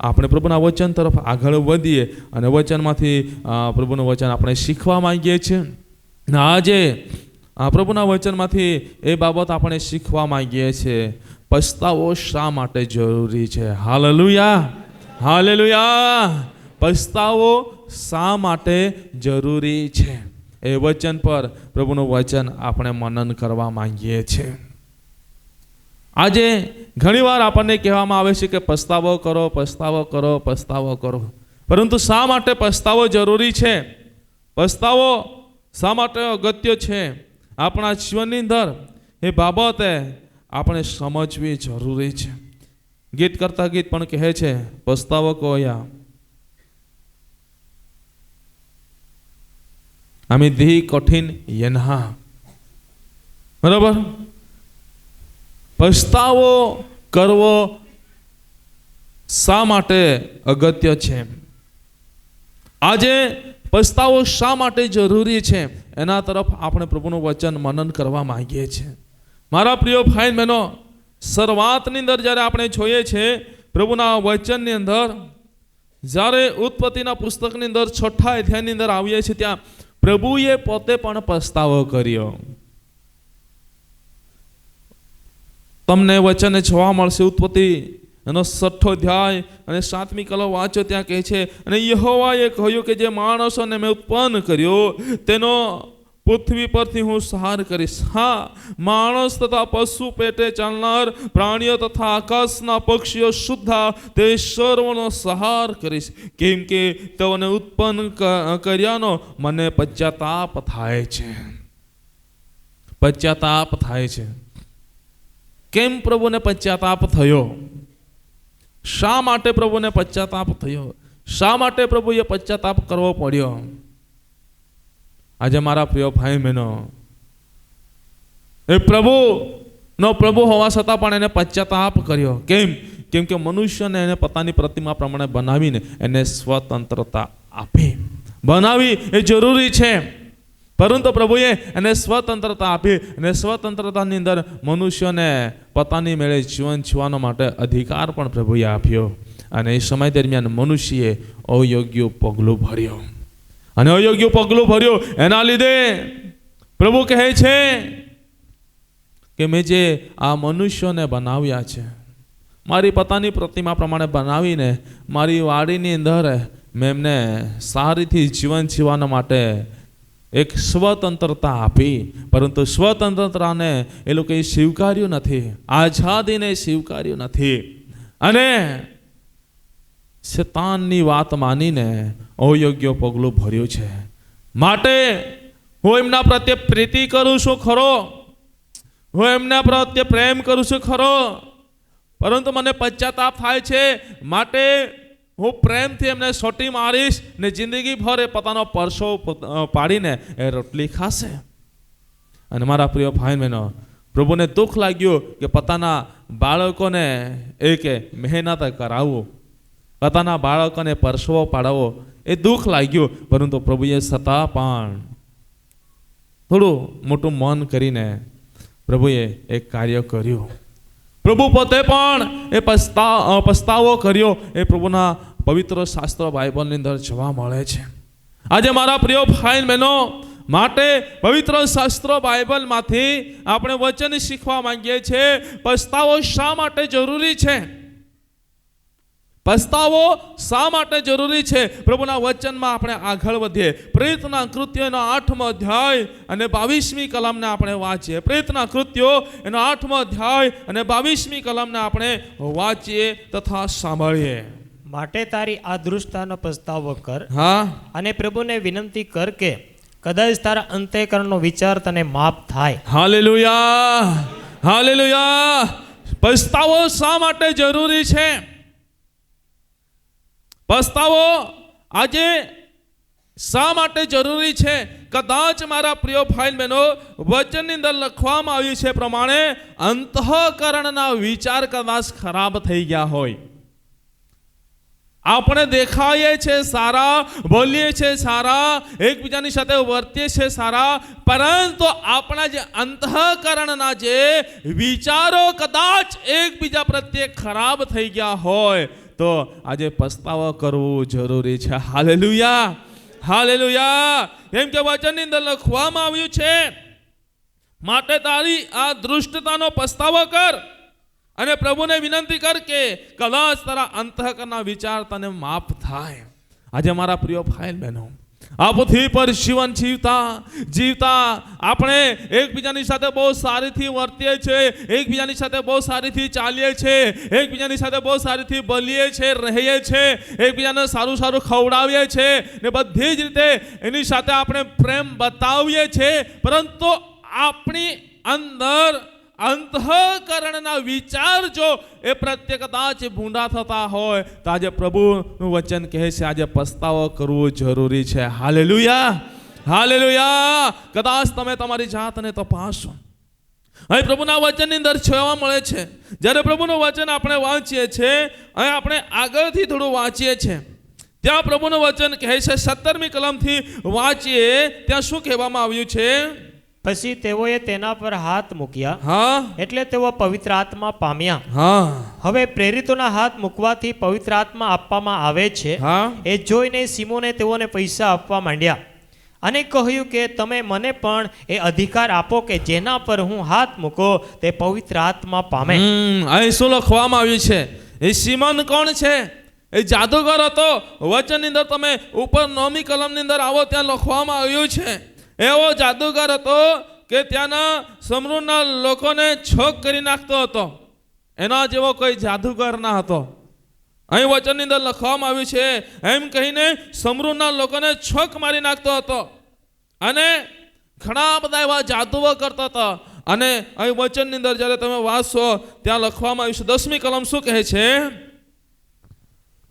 આપણે પ્રભુના વચન તરફ આગળ વધીએ અને વચનમાંથી પ્રભુનું વચન આપણે શીખવા માંગીએ છીએ. આજે પ્રભુના વચનમાંથી એ બાબત આપણે શીખવા માંગીએ છીએ, પસ્તાવો શા માટે જરૂરી છે. Hallelujah, hallelujah. પસ્તાવો શા માટે જરૂરી છે એ વચન પર પ્રભુનું વચન આપણે મનન કરવા માંગીએ છીએ. આજે ઘણીવાર આપણને કહેવામાં આવે છે કે પસ્તાવો કરો, પસ્તાવો કરો, પસ્તાવો કરો. પરંતુ શા માટે પસ્તાવો જરૂરી છે? પસ્તાવો શા માટે અગત્ય છે આપણા જીવનની અંદર? એ બાબતે આપણે સમજવી જરૂરી છે. ગીત કરતા ગીત પણ કહે છે, પસ્તાવો કોયા અમે ધી કઠિન યન્હા. બરાબર? પસ્તાવો કરવો શા માટે અગત્ય છે? આજે પસ્તાવો શા માટે જરૂરી છે એના તરફ આપણે પ્રભુનું વચન મનન કરવા માંગીએ છીએ. મારા પ્રિય ભાઈ બહેનો, શરૂઆતની અંદર જ્યારે આપણે જોઈએ છે પ્રભુના વચનની અંદર, જ્યારે ઉત્પત્તિના પુસ્તકની અંદર 6 અધ્યાયની અંદર આવીએ છીએ, ત્યાં પ્રભુએ પોતે પણ પસ્તાવો કર્યો. તમને વચન જોવા મળશે, ઉત્પત્તિ એનો 6 અધ્યાય અને 7મી કલમ વાંચો, ત્યાં કહે છે, અને યહોવાએ કહ્યું કે જે માણસોને મેં ઉત્પન્ન કર્યો તેનો પૃથ્વી પરથી હું સંહાર કરીશ. હા, માણસ તથા પશુ પેટે ચાલનાર પ્રાણીઓ તથા આકાશના પક્ષીઓ સુદ્ધા તે સર્વનો સંહાર કરીશ, કેમ કે તેઓને ઉત્પન્ન કર્યાનો મને પશ્ચાતાપ થાય છે. પશ્ચાતાપ થાય છે. કેમ પ્રભુને પશ્ચાતાપ થયો? શા માટે પ્રભુને પશ્ચાતાપ થયો? શા માટે પ્રભુએ પશ્ચાતાપ કરવો પડ્યો? આજે મારા પ્રિય ભાઈ બહેનો, એ પ્રભુ હોવા છતાં પણ એને પશ્ચાતાપ કર્યો. કેમ કે મનુષ્યને એને પોતાની પ્રતિમા પ્રમાણે બનાવીને એને સ્વતંત્રતા આપી. બનાવી એ જરૂરી છે, પરંતુ પ્રભુએ એને સ્વતંત્રતા આપી અને સ્વતંત્રતાની અંદર મનુષ્યને પોતાની મેળે જીવન જીવવાનો માટે અધિકાર પણ પ્રભુએ આપ્યો. અને એ સમય દરમિયાન મનુષ્યએ અયોગ્ય પગલું ભર્યો. અને અયોગ્ય પગલું ભર્યું એના લીધે પ્રભુ કહે છે કે મેં જે આ મનુષ્યોને બનાવ્યા છે, મારી પોતાની પ્રતિમા પ્રમાણે બનાવીને મારી વાડીની અંદર મેં એમને સારીથી જીવન જીવવા માટે એક સ્વતંત્રતા આપી, પરંતુ સ્વતંત્રતાને એ લોકોએ સ્વીકાર્યું નથી, આઝાદીને સ્વીકાર્યું નથી, અને શેતાનની વાત માનીને અયોગ્ય પગલું ભર્યું છે. માટે હું એમના પ્રત્યે પ્રીતિ કરું છું ખરો, હું એમના પ્રત્યે પ્રેમ કરું છું ખરો, પરંતુ મને પશ્ચાતાપ થાય છે. માટે હું પ્રેમથી એમને સોટી મારીશ ને જિંદગી ભર એ પોતાનો પરસો પાડીને એ રોટલી ખાશે. અને મારા પ્રિય ભાઈ બહેનો, પ્રભુને દુઃખ લાગ્યું કે પોતાના બાળકોને એક મહેનત કરાવવું, પોતાના બાળકોને પરસવો પાડવો, એ દુઃખ લાગ્યું. પરંતુ પ્રભુએ છતાં પણ થોડું મોટું મન કરીને પ્રભુએ એક કાર્ય કર્યું. પ્રભુ પોતે પણ એ પસ્તાવો કર્યો. એ પ્રભુના પવિત્ર શાસ્ત્ર બાઇબલની અંદર જોવા મળે છે. આજે મારા પ્રિય ભાઈ બહેનો, માટે પવિત્ર શાસ્ત્ર બાઇબલમાંથી આપણે વચન શીખવા માંગીએ છીએ, પસ્તાવો શા માટે જરૂરી છે? પસ્તાવો શા માટે જરૂરી છે? પ્રભુના વચનમાં આપણે આગળ વધીએ. પ્રેતના કૃત્યોનો 8મો અધ્યાય અને 22મી કલમને આપણે વાંચીએ. પ્રેતના કૃત્યો એનો 8મો અધ્યાય અને 22મી કલમને આપણે વાંચીએ તથા સાંભળીએ. માટે તારી આ દૃષ્ટતાનો પસ્તાવો કર, હા, અને પ્રભુને વિનંતી કર કે કદાચ તારા અંતઃકરણનો વિચાર તને માફ થાય. Hallelujah, hallelujah. પસ્તાવો શા માટે જરૂરી છે? પસ્તાવો આજે શા માટે જરૂરી છે? કદાચ મારા પ્રિય ભાઈ બહેનો, વચનની અંદર લખવામાં આવ્યું છે પ્રમાણે અંતઃકરણના વિચાર કદાચ ખરાબ થઈ ગયા હોય. આપણે દેખાઈએ છે સારા, બોલીએ છે સારા, એકબીજાની સાથે વર્તીએ છે સારા, પરંતુ આપણા જે અંતઃકરણના જે વિચારો કદાચ એકબીજા પ્રત્યે ખરાબ થઈ ગયા હોય, તો તો આજે પસ્તાવો કરવો જરૂરી છે. Hallelujah, hallelujah. એમ કે વચનની અંદર લખવામાં આવ્યું છે, માટે તારી આ દૃષ્ટતાનો પસ્તાવો કર અને પ્રભુને વિનંતી કર કે કદાચ તારા અંતઃકરણના વિચાર તને માફ થાય. આજે મારા પ્રિય ભાઈ બહેનો, આ પૃથ્વી પર જીવન જીવતા આપણે એકબીજાની સાથે બહુ સારીથી વર્તીએ છીએ, એકબીજાની સાથે બહુ સારીથી ચાલીએ છીએ, એકબીજાની સાથે બહુ સારીથી બોલીએ છીએ, રહીએ છીએ, એકબીજાને સારું સારું ખવડાવીએ છીએ ને બધી જ રીતે એની સાથે આપણે પ્રેમ બતાવીએ છીએ. પરંતુ આપણી અંદર અંતઃકરણના વિચાર જો એ પ્રત્યે કદાચ ભૂંડા થતા હોય તો આજે પ્રભુનું વચન કહે છે આજે પસ્તાવો કરવો જરૂરી છે. Hallelujah, hallelujah. કદાચ તમે તમારી જાતને તપાસો. અહીં પ્રભુના વચનની અંદર જોવા મળે છે, જ્યારે પ્રભુનું વચન આપણે વાંચીએ છીએ, અહીં આપણે આગળથી થોડું વાંચીએ છીએ, ત્યાં પ્રભુનું વચન કહે છે, 17મી કલમથી વાંચીએ ત્યાં શું કહેવામાં આવ્યું છે? પછી તેઓએ તેના પર હાથ મૂક્યા, હા, એટલે તેઓ પવિત્ર આત્મા પામ્યા. હા, હવે પ્રેરિતોના હાથ મૂકવાથી પવિત્ર આત્મા આપવામાં આવે છે, હા. એ જોઈને સિમોને તેઓને પૈસા આપવા માંડ્યા અને કહ્યું કે તમે મને પણ એ અધિકાર આપો કે જેના પર હું હાથ મૂકો તે પવિત્ર આત્મા પામે. અહીં શું લખવામાં આવ્યું છે? એ સિમોન કોણ છે? એ જાદુગર હતો. વચનની અંદર તમે ઉપર 9મી કલમની અંદર આવો ત્યાં લખવામાં આવ્યું છે, એવો જાદુગર હતો કે ત્યાંના સમરૂના લોકોને છોક કરી નાખતો હતો. એના જેવો કોઈ જાદુગર ના હતો. અહીં વચનની અંદર લખવામાં આવ્યું છે, એમ કહીને સમરૂના લોકોને છોક મારી નાખતો હતો અને ઘણા બધા એવા જાદુઓ કરતા હતા. અને અહીં વચનની અંદર જ્યારે તમે વાંચશો ત્યાં લખવામાં આવ્યું છે, 10મી કલમ શું કહે છે?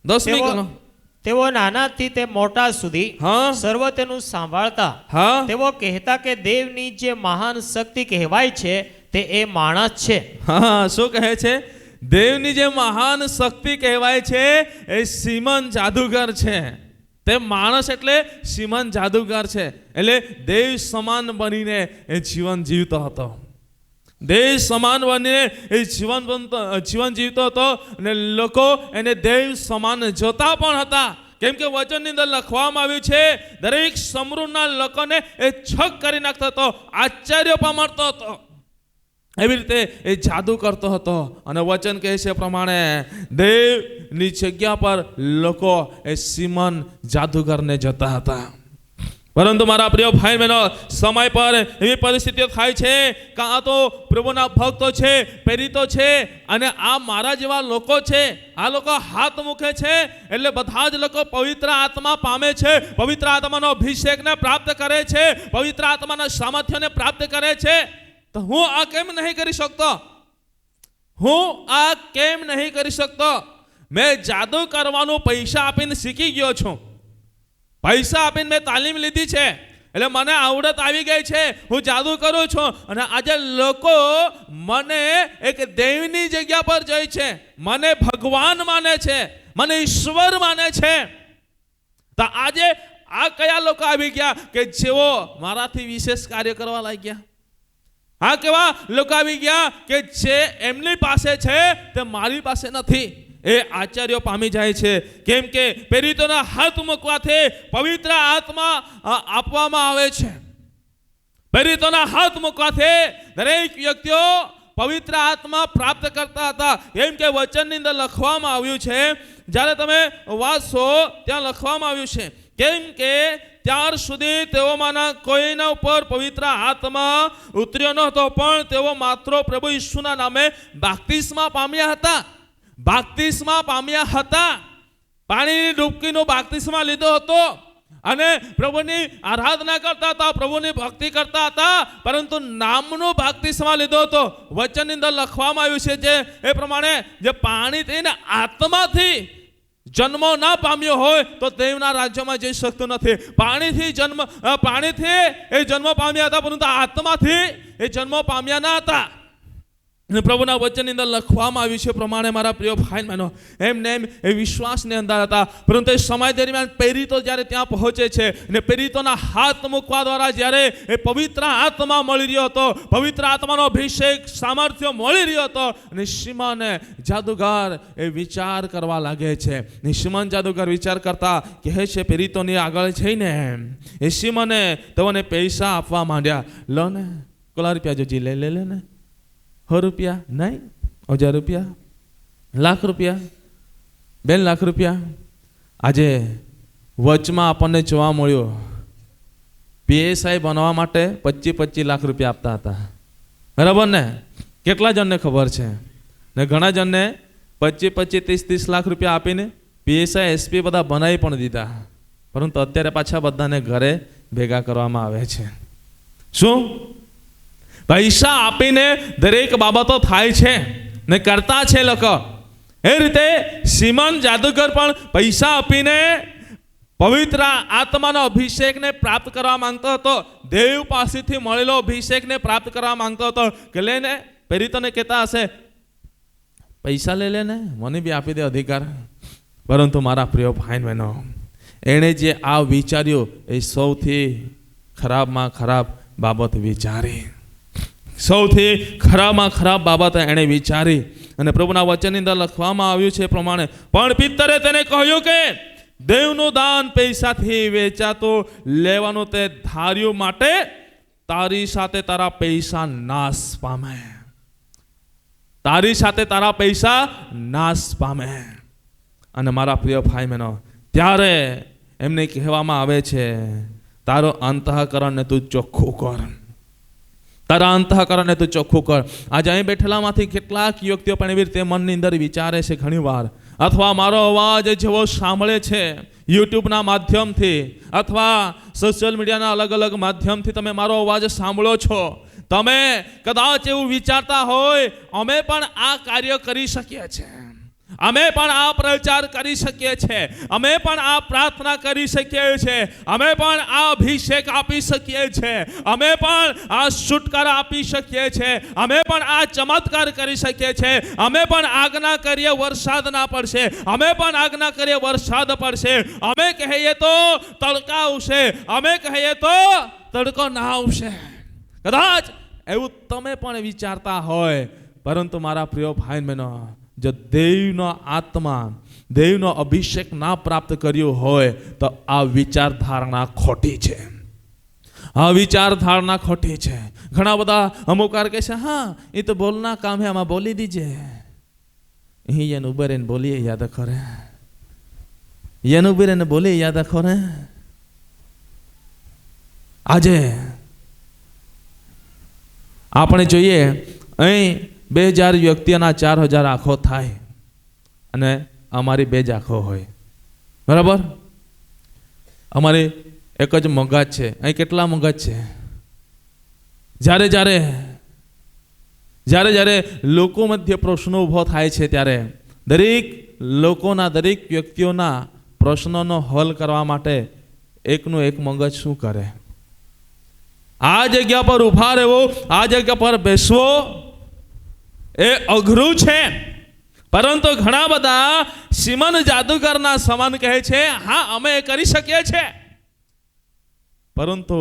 10મી કલમ, તેઓ નાનાથી તે મોટા સુધી હા, સર્વ તેનું સાંભળતા. હા, તેઓ કહેતા કે દેવની જે મહાન શક્તિ કહેવાય છે તે એ માણસ છે. હા. શું કહે છે? દેવની જે મહાન શક્તિ કહેવાય છે એ સિમોન જાદુગર છે. તે માણસ એટલે સિમોન જાદુગર છે. એટલે દેવ સમાન બનીને એ જીવન જીવતો હતો. દેવ સમાન બનીને એ જીવન જીવતો હતો અને લોકો એને દેવ સમાન જોતા પણ હતા. કેમ કે વચનની અંદર લખવામાં આવ્યું છે, દરેક સમરૂના લોકોને એ છક કરી નાખતો હતો, આશ્ચર્ય પામતો હતો. એવી રીતે એ જાદુ કરતો હતો. અને વચન કહે છે પ્રમાણે દેવની જગ્યા પર લોકો એ સિમોન જાદુગરને જતા હતા. પરંતુ મારા પ્રિય ભાઈ બહેનો, સમય પર એવી પરિસ્થિતિઓ થાય છે કે આ તો પ્રભુના ભક્તો છે, પ્રેરિતો છે, અને આ મારા જેવા લોકો છે, આ લોકો હાથ મૂકે છે એટલે બધા જ લોકો પવિત્ર આત્મા પામે છે, પવિત્ર આત્માનો અભિષેકને પ્રાપ્ત કરે છે, પવિત્ર આત્માના સામર્થ્યને પ્રાપ્ત કરે છે. તો હું આ કેમ નહીં કરી શકતો? હું આ કેમ નહીં કરી શકતો? મેં જાદુ કરવાનું પૈસા આપીને શીખી ગયો છું. પૈસા આપીને મેં તાલીમ લીધી છે, એટલે મને આવડત આવી ગઈ છે, હું જાદુ કરું છું. અને આજે લોકો મને એક દેવની જગ્યા પર જાય છે, મને ભગવાન માને છે, મને ઈશ્વર માને છે. તો આજે આ કયા લોકો આવી ગયા કે જેઓ મારાથી વિશેષ કાર્ય કરવા લાગ્યા? આ કેવા લોકો આવી ગયા કે જે એમની પાસે છે તે મારી પાસે નથી? એ આશ્ચર્ય પામી જાય છે. કેમ કે પ્રેરિતોના હાથ મૂકવાથી પવિત્ર આત્મા આપવામાં આવે છે. પ્રેરિતોના હાથ મૂકવાથી દરેક વ્યક્તિઓ પવિત્ર આત્મા પ્રાપ્ત કરતા હતા. એમ કે વચનની અંદર લખવામાં આવ્યું છે, જ્યારે તમે વાંચશો ત્યાં લખવામાં આવ્યું છે, કેમ કે ત્યાર સુધી તેઓમાંના કોઈના ઉપર પવિત્ર આત્મા ઉતર્યો ન હતો, પણ તેઓ માત્ર પ્રભુ ઈસુના નામે બાપ્તિસ્મા પામ્યા હતા. બાપ્તિસ્મા પામ્યા હતા. પાણીની ડૂબકીનો બાપ્તિસ્મા લીધો હતો અને પ્રભુની આરાધના કરતા હતા, પ્રભુની ભક્તિ કરતા હતા, પરંતુ નામનો બાપ્તિસ્મા લીધો હતો. વચનની અંદર લખવામાં આવ્યું છે જે એ પ્રમાણે જે પાણીથી ને આત્માથી જન્મ ના પામ્યો હોય તો દેવના રાજ્યમાં જઈ શકતો નથી. પાણીથી એ જન્મ પામ્યા હતા, પરંતુ આત્માથી એ જન્મ પામ્યા ના હતા. અને પ્રભુના વચનની અંદર લખવામાં આવ્યું છે પ્રમાણે મારા પ્રિય ભાઈ બહેનો, એમને એમ એ વિશ્વાસની અંદર હતા. પરંતુ એ સમય દરમિયાન પ્રેરિતો જ્યારે ત્યાં પહોંચે છે અને પ્રેરિતોના હાથ મૂકવા દ્વારા જ્યારે એ પવિત્ર આત્મા મળી રહ્યો હતો, પવિત્ર આત્માનો અભિષેક સામર્થ્ય મળી રહ્યો હતો, અને શિમોન જાદુગર એ વિચાર કરવા લાગે છે. ને શિમોન જાદુગર વિચાર કરતા કહે છે પ્રેરિતોની આગળ જઈને એ શિમોને તેઓને પૈસા આપવા માંડ્યા. લો ને કેટલા રૂપિયા જોજી લે ને, 100 રૂપિયા નહીં, 1000 રૂપિયા, લાખ રૂપિયા, 2 લાખ રૂપિયા. આજે વચમાં આપણને જોવા મળ્યો PSI બનવા માટે 25 લાખ રૂપિયા આપતા હતા, બરાબર ને? કેટલા જણને ખબર છે? ને ઘણા જણને 25, 30 લાખ રૂપિયા આપીને PSI SP બધા બનાવી પણ દીધા. પરંતુ અત્યારે પાછા બધાને ઘરે ભેગા કરવામાં આવે છે. શું પૈસા આપીને દરેક બાબતો થાય છે ને કરતા છે લોકો. એ રીતે શિમોન જાદુગર પણ પૈસા આપીને પવિત્ર આત્માનો અભિષેકને પ્રાપ્ત કરવા માંગતો હતો. દેવ પાસેથી મળેલો અભિષેકને પ્રાપ્ત કરવા માંગતો હતો. કે લેને, પ્રેરિતોને કહેતા હશે પૈસા લઈ લે ને, મને બી આપી દે અધિકાર. પરંતુ મારા પ્રિય ભાઈ બહેનો, એણે જે આ વિચાર્યું એ સૌથી ખરાબમાં ખરાબ બાબત વિચારી. સૌથી ખરાબમાં ખરાબ બાબત એણે વિચારી. અને પ્રભુના વચનની અંદર લખવામાં આવ્યું છે પ્રમાણે, પણ પિત્તરે તેને કહ્યું કે દેવનું દાન પૈસાથી વેચાતું લેવાનું તે ધાર્યું, માટે તારી સાથે તારા પૈસા નાશ પામે. તારી સાથે તારા પૈસા નાશ પામે. અને મારા પ્રિય ભાઈ બહેનો, ત્યારે એમને કહેવામાં આવે છે તારો અંતઃકરણને તું ચોખ્ખું કર. તારા અંતઃકરણને તું ચોખ્ખું કર. આજે અહીં બેઠેલામાંથી કેટલાક વ્યક્તિઓ પણ એવી રીતે મનની અંદર વિચારે છે ઘણી વાર, અથવા મારો અવાજ જેવો સાંભળે છે યુટ્યુબના માધ્યમથી અથવા સોશિયલ મીડિયાના અલગ અલગ માધ્યમથી તમે મારો અવાજ સાંભળો છો, તમે કદાચ એવું વિચારતા હોય અમે પણ આ કાર્ય કરી શકીએ છીએ, અમે પણ આ પ્રચાર કરી શકીએ છીએ, અમે પણ આ પ્રાર્થના કરી શકીએ છીએ, અમે પણ આ અભિષેક આપી શકીએ છીએ, અમે પણ આ છુટકારા આપી શકીએ છીએ, અમે પણ આ ચમત્કાર કરી શકીએ છીએ, અમે પણ આજ્ઞા કરીએ વરસાદ ના પડશે, અમે પણ આજ્ઞા કરીએ વરસાદ પડશે, અમે કહીએ તો તડકા આવશે, અમે કહીએ તો તડકો ના આવશે. કદાચ એવું તમે પણ વિચારતા હોય. પરંતુ મારા પ્રિય ભાઈ બહેનો, જો દેવનો આત્મા, દેવનો અભિષેક ના પ્રાપ્ત કર્યો હોય તો આ વિચારધારણા ખોટી છે. આ વિચારધારણા ખોટી છે. ઘણા બધા અમુક વાર કહે છે હા એ તો બોલના કામ હે, આમાં બોલી દીજે. એને ઉભર એને બોલીએ યાદ ખરે, એને ઉભર એને બોલીએ યાદ ખરે. આજે આપણે જોઈએ અહીં 2000 વ્યક્તિઓના 4000 આંખો થાય અને અમારી 2 જ આંખો હોય, બરાબર? અમારી એક જ મગજ છે. અહીં કેટલા મગજ છે? જ્યારે જ્યારે લોકો મધ્ય પ્રશ્નો ઊભો થાય છે ત્યારે દરેક લોકોના, દરેક વ્યક્તિઓના પ્રશ્નોનો હલ કરવા માટે એકનું એક મગજ શું કરે? આ જગ્યા પર ઊભા રહેવો, આ જગ્યા પર બેસવો એ અઘરું છે. પરંતુ ઘણા બધા શિમોન જાદુગરના સમાન કહે છે હા અમે કરી શકીએ છીએ. પરંતુ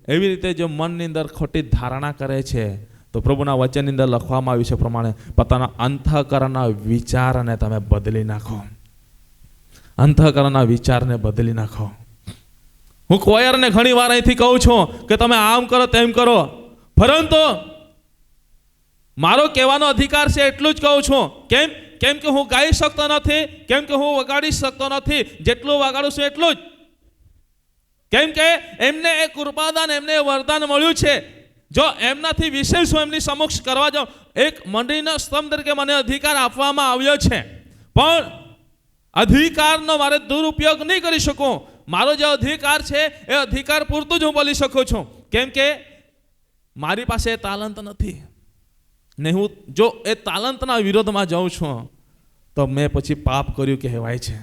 એવી રીતે જો મનની અંદર ખોટી ધારણા કરે છે તો પ્રભુના વચનની અંદર લખવામાં આવ્યું છે પ્રમાણે પોતાના અંતઃકરણના વિચારને તમે બદલી નાખો. અંતઃકરણના વિચારને બદલી નાખો. હું કોયરને ઘણી વાર અહીંથી કહું છું કે તમે આમ કરો તેમ કરો, પરંતુ મારો કહેવાનો અધિકાર છે એટલું જ કહું છું. કેમ કે હું ગાઈ શકતો નથી, કેમ કે હું વગાડી શકતો નથી, જેટલું વગાડું છું એટલું જ. કેમ કે એમને એક કૃપાદાન, એમને વરદાન મળ્યું છે. જો એમનાથી વિશેષ હું એમની સમક્ષ કરવા જાઉં, એક મંડળીના સ્તંભ તરીકે મને અધિકાર આપવામાં આવ્યો છે, પણ અધિકારનો મારે દુરુપયોગ નહીં કરી શકું. મારો જે અધિકાર છે એ અધિકાર પૂરતું જ હું બોલી શકું છું. કેમ કે મારી પાસે તાલંત નથી ને હું જો એ તાલંતના વિરોધમાં જાઉં છું તો મેં પછી પાપ કર્યું કહેવાય છે.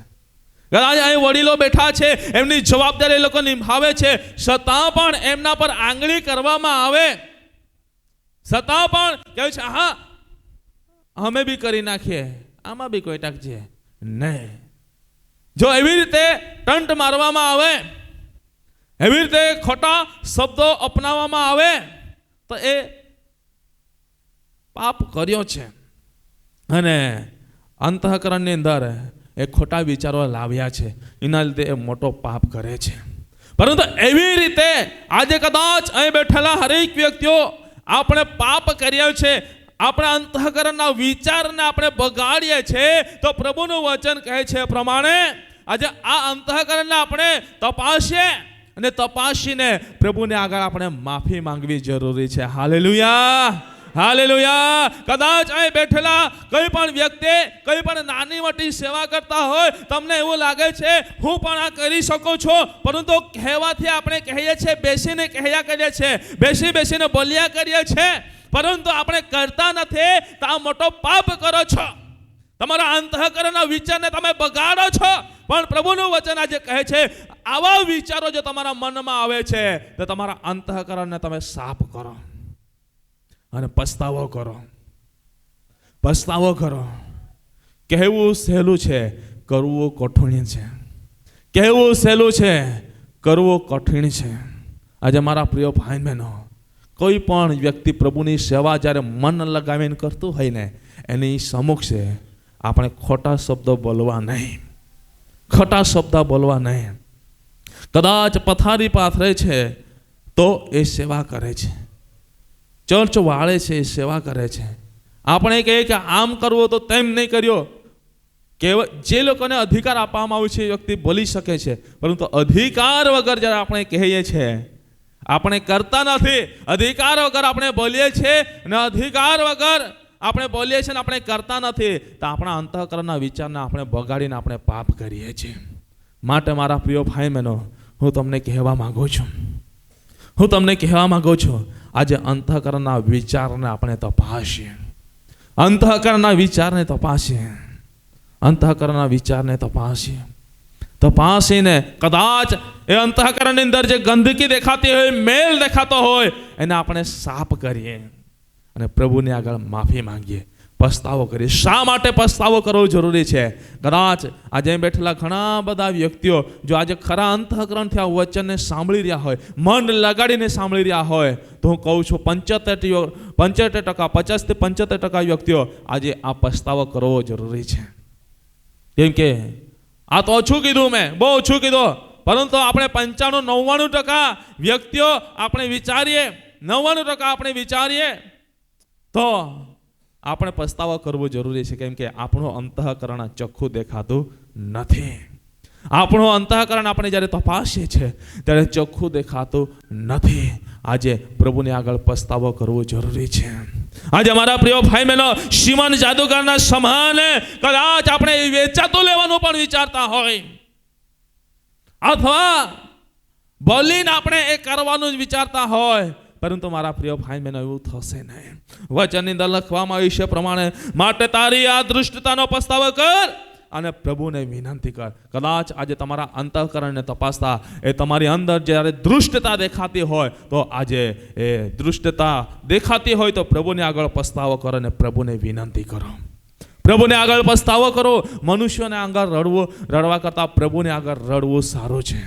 કદાચ અહીં વડીલો બેઠા છે, એમની જવાબદારી એ લોકો નિભાવે છે, છતાં પણ એમના પર આંગળી કરવામાં આવે, છતાં પણ કહે છે હા અમે બી કરી નાખીએ, આમાં બી કોઈ ટકજે નહીં. જો એવી રીતે ટંટ મારવામાં આવે, એવી રીતે ખોટા શબ્દો અપનાવવામાં આવે તો એ પાપ કર્યો છે. અને અંતઃકરણની અંદર એ ખોટા વિચારો લાવ્યા છે, એના લીધે એ મોટો પાપ કરે છે. પરંતુ એવી રીતે આજે કદાચ અહીં બેઠેલા હરેક વ્યક્તિઓ આપણે પાપ કર્યા છે, આપણા અંતઃકરણના વિચારને આપણે બગાડીએ છીએ, તો પ્રભુનું વચન કહે છે પ્રમાણે આજે આ અંતઃકરણને આપણે તપાસીએ અને તપાસીને પ્રભુને આગળ આપણે માફી માંગવી જરૂરી છે. Hallelujah, hallelujah. કદાચ અહીં બેઠેલા કોઈ પણ વ્યક્તિ કોઈ પણ નાની મોટી સેવા કરતા હોય, તમને એવું લાગે છે હું પણ આ કરી શકું છું, પરંતુ કહેવાથી આપણે કહીએ છીએ, બેસીને કહ્યા કરીએ છીએ, બેસીને બોલ્યા કરીએ છીએ, પરંતુ આપણે કરતા નથી, તો આ મોટો પાપ કરો છો. તમારા અંતઃકરણના વિચારને તમે બગાડો છો. પણ પ્રભુનું વચન આજે કહે છે આવા વિચારો જો તમારા મનમાં આવે છે તો તમારા અંતઃકરણને તમે સાફ કરો અને પસ્તાવો કરો. પસ્તાવો કરો. કહેવું સહેલું છે, કરવું કઠિન છે. કહેવું સહેલું છે, કરવું કઠિન છે. આજે મારા પ્રિય ભાઈ બહેનો, કોઈ પણ વ્યક્તિ પ્રભુની સેવા જ્યારે મન લગાવીને કરતું હોય ને, એની સમક્ષે આપણે ખોટા શબ્દો બોલવા નહીં, ખોટા શબ્દ બોલવા નહીં. કદાચ પથારી પાથરે છે તો એ સેવા કરે છે, ચર્ચ વાળે છે એ સેવા કરે છે. આપણે કહીએ કે આમ કરવો તો તેમ નહીં કર્યો, કે જે લોકોને અધિકાર આપવામાં આવ્યો છે એ વ્યક્તિ બોલી શકે છે, પરંતુ અધિકાર વગર જ્યારે આપણે કહીએ છીએ, આપણે કરતા નથી. અધિકાર વગર આપણે બોલીએ છીએ અને અધિકાર વગર આપણે બોલીએ છીએ ને આપણે કરતા નથી, તો આપણા અંતઃકરણના વિચારને આપણે બગાડીને આપણે પાપ કરીએ છીએ. માટે મારા પ્રિય ભાઈ બહેનો, હું તમને કહેવા માંગુ છું, આજે અંતઃકરણના વિચારને આપણે તપાસીએ. અંતઃકરણના વિચારને તપાસીએ. અંતઃકરણના વિચારને તપાસીએ. તપાસીને કદાચ એ અંતઃકરણની અંદર જે ગંદકી દેખાતી હોય, મેલ દેખાતો હોય, એને આપણે સાફ કરીએ અને પ્રભુને આગળ માફી માંગીએ, પસ્તાવો કરીએ. શા માટે પસ્તાવો કરવો જરૂરી છે? કદાચ આજે બેઠેલા ઘણા બધા વ્યક્તિઓ જો આજે ખરા અંતઃકરણથી આ વચનને સાંભળી રહ્યા હોય, મન લગાડીને સાંભળી રહ્યા હોય, તો હું કહું છું 75% 50% થી 75% વ્યક્તિઓ આજે આ પસ્તાવો કરવો જરૂરી છે. કેમ કે આ તો ઓછું કીધું, મેં બહુ ઓછું કીધું, પરંતુ આપણે 95-99% વ્યક્તિઓ આપણે વિચારીએ, 99% આપણે વિચારીએ તો આપણે પસ્તાવો કરવો જરૂરી છે. કેમ કે આપણું અંતઃકરણ ચોખ્ખું દેખાતું નથી. આપણું અંતઃકરણ આપણે જ્યારે તપાસીએ છીએ ત્યારે ચોખ્ખું દેખાતું નથી. આજે પ્રભુને આગળ પસ્તાવો કરવો જરૂરી છે. આજે અમારા પ્રિય ભાઈ બહેનો, શિમન જાદુગરના સમાન કદાચ આપણે વેચાતું લેવાનું પણ વિચારતા હોય, અથવા બોલીને આપણે એ કરવાનું જ વિચારતા હોય, પરંતુ મારા પ્રિય ભાઈ બહેનો એવું થશે નહીં. વચનની અંદર લખવામાં આવ્યું છે પ્રમાણે, માટે તારી આ દૃષ્ટતાનો પસ્તાવો કર અને પ્રભુને વિનંતી કર. કદાચ આજે તમારા અંતઃકરણને તપાસતા એ તમારી અંદર જ્યારે દૃષ્ટતા દેખાતી હોય, તો આજે એ દૃષ્ટતા દેખાતી હોય તો પ્રભુને આગળ પસ્તાવો કરો અને પ્રભુને વિનંતી કરો. પ્રભુને આગળ પસ્તાવો કરો. મનુષ્યોને આગળ રડવા કરતાં પ્રભુને આગળ રડવું સારું છે.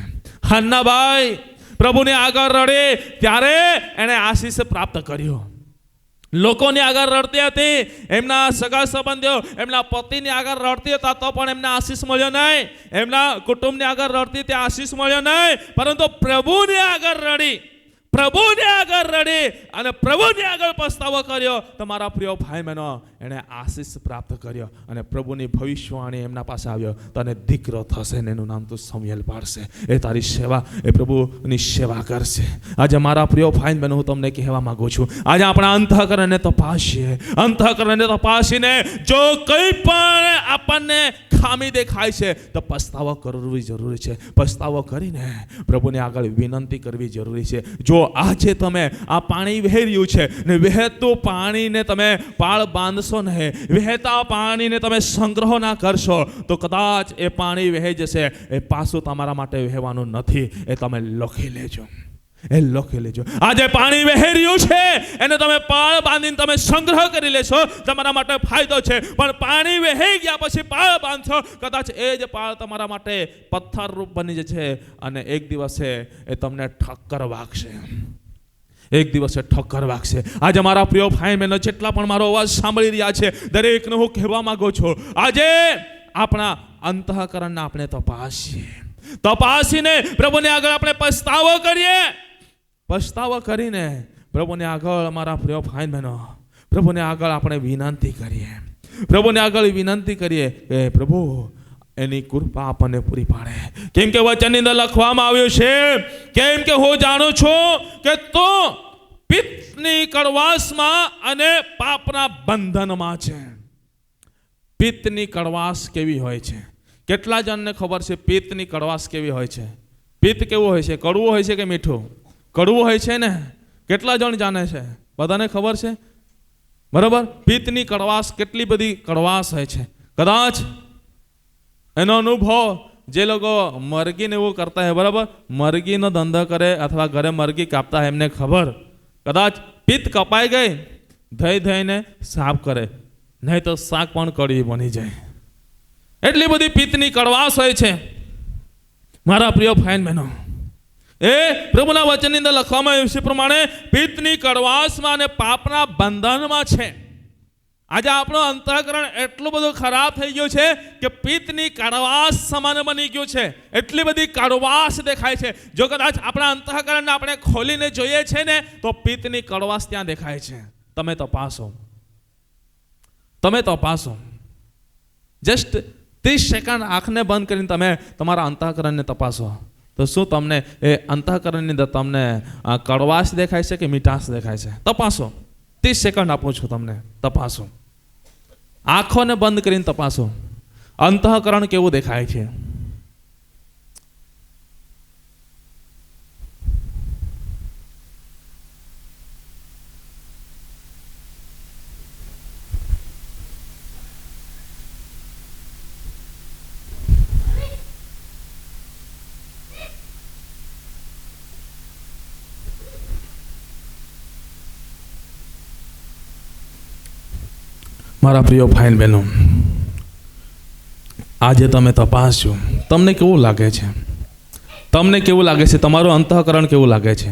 હન્નાભાઈ પ્રભુને આગળ રડે ત્યારે એને આશીષ પ્રાપ્ત કર્યો. લોકોની આગળ રડતી હતી, એમના સગા સંબંધીઓ એમના પતિની આગળ રડતી હતા તો પણ એમને આશીષ મળ્યો નહીં, એમના કુટુંબની આગળ રડતી ત્યાં આશીષ મળ્યો નહીં, પરંતુ પ્રભુને આગળ રડી અને પ્રભુને આગળ પસ્તાવો કર્યો તો મારા પ્રિય ભાઈ બહેનો, એણે આશીષ પ્રાપ્ત કર્યો અને પ્રભુની ભવિષ્યવાણી એમના પાસે આવ્યો, તને દીકરો થશે ને એનું નામ તું સમયલ પાડશે, એ તારી સેવા, એ પ્રભુની સેવા કરશે. આજે મારા પ્રિય ભાઈ બહેનો, હું તમને કહેવા માંગુ છું, આજે આપણા અંતઃકરણને તપાસીએ. અંતઃકરણને તપાસીને જો કંઈ પણ આપણને ખામી દેખાય છે તો પસ્તાવો કરવો જરૂરી છે. પસ્તાવો કરીને પ્રભુને આગળ વિનંતી કરવી જરૂરી છે. જો આજે તમે આ પાણી વહી રહ્યું છે ને વહેતું પાણીને તમે પાળ બાંધશો નહીં, વહેતા પાણીને તમે સંગ્રહ ના કરશો તો કદાચ એ પાણી વહી જશે. એ પાછું તમારા માટે વહેવાનું નથી, એ તમે લખી લેજો. એ લખી લેજો. આજે પાણી વહી રહ્યું છે, એને તમે પાળ બાંધીને તમે સંગ્રહ કરી લેશો, તમારા માટે ફાયદો છે. પણ પાણી વહી ગયા પછી પાળ બાંધશો, કદાચ એ જ પાળ તમારા માટે પથ્થર રૂપ બની જશે અને એક દિવસે એ તમને ઠક્કર વાગશે. એક દિવસે ઠક્કર વાગશે. આજે મારા પ્રિય ભાઈ બહેનો, જેટલા પણ મારો અવાજ સાંભળી રહ્યા છે, દરેકને હું કહેવા માંગુ છું, આજે આપણા અંતઃકરણને આપણે તપાસીને પ્રભુને આગળ આપણે પસ્તાવો કરીએ. પસ્તાવો કરીને પ્રભુને આગળ, અમારા પ્રિય ભાઈ બહેનો, પ્રભુને આગળ આપણે વિનંતી કરીએ. પ્રભુને આગળ વિનંતી કરીએ કે પ્રભુ એની કૃપા આપણને પૂરી પાડે. કેમ કે વચનની અંદર લખવામાં આવ્યું છે, કેમ કે હું જાણું છું કે તું પિત્તની કડવાશમાં અને પાપના બંધનમાં છે. પિત્તની કડવાશ કેવી હોય છે? કેટલા જણને ખબર છે પિત્તની કડવાશ કેવી હોય છે? પિત્ત કેવું હોય છે? કડવું હોય છે કે મીઠું? કડવું હોય છે ને. કેટલા જણ જાણે છે? બધાને ખબર છે, બરાબર? પિત્તની કડવાશ, કેટલી બધી કડવાશ હોય છે. કદાચ એનો અનુભવ જે લોકો મરઘીને એવું કરતા હોય, બરાબર, મરઘીનો ધંધો કરે અથવા ઘરે મરઘી કાપતા હોય, એમને ખબર. કદાચ પિત્ત કપાઈ ગઈ, ધોઈને સાફ કરે, નહીં તો શાક પણ કડવી બની જાય. એટલી બધી પિત્તની કડવાશ હોય છે. મારા પ્રિય ભાઈ બહેનો, એ પ્રભુના વચનની અંદર લખવામાં આવ્યું છે પ્રમાણે પિત્તની કડવાશમાં અને પાપના બંધનમાં છે. આજે આપણો અંતઃકરણ એટલું બધું ખરાબ થઈ ગયું છે કે પિત્તની કડવાશ સમાન બની ગયું છે. એટલી બધી કડવાશ દેખાય છે. જો કદાચ આપણા અંતઃકરણને આપણે ખોલીને જોઈએ છે ને, તો પિત્તની કડવાશ ત્યાં દેખાય છે. તમે તપાસો. જસ્ટ 30 સેકન્ડ આંખને બંધ કરીને તમે તમારા અંતઃકરણને તપાસો, તો શું તમને એ અંતઃકરણની અંદર તમને કડવાશ દેખાય છે કે મીઠાશ દેખાય છે? તપાસો. 30 સેકન્ડ આપું છું તમને, તપાસો. આંખોને બંધ કરીને તપાસો, અંતઃકરણ કેવું દેખાય છે. મારા પ્રિય ભાઈ બહેનો, આજે તમે તપાસજો, તમને કેવું લાગે છે? તમને કેવું લાગે છે? તમારું અંતઃકરણ કેવું લાગે છે?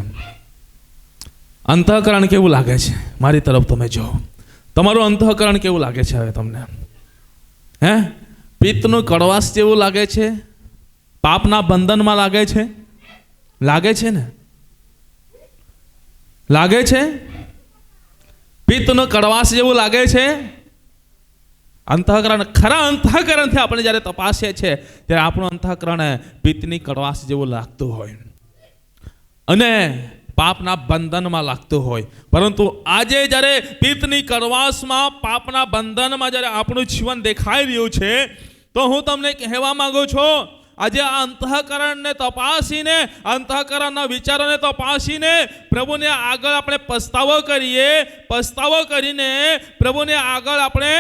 અંતઃકરણ કેવું લાગે છે? મારી તરફ તમે જો. તમારું અંતઃકરણ કેવું લાગે છે હવે તમને? હે? પિત્તનું કડવાશ જેવું લાગે છે? પાપના બંધનમાં લાગે છે? લાગે છે ને? લાગે છે? પિત્તનું કડવાશ જેવું લાગે છે? અંતઃકરણ, ખરા અંતઃકરણથી આપણે જ્યારે તપાસીએ છીએ ત્યારે આપણું અંતઃકરણ પિત્તની કડવાશ જેવું લાગતું હોય અને પાપના બંધનમાં લાગતું હોય. પરંતુ આજે જ્યારે પિત્તની કડવાશમાં, પાપના બંધનમાં જ્યારે આપણું જીવન દેખાઈ રહ્યું છે, તો હું તમને કહેવા માંગુ છું, આજે આ અંતઃકરણને તપાસીને, અંતઃકરણના વિચારોને તપાસીને પ્રભુને આગળ આપણે પસ્તાવો કરીને પ્રભુને આગળ આપણે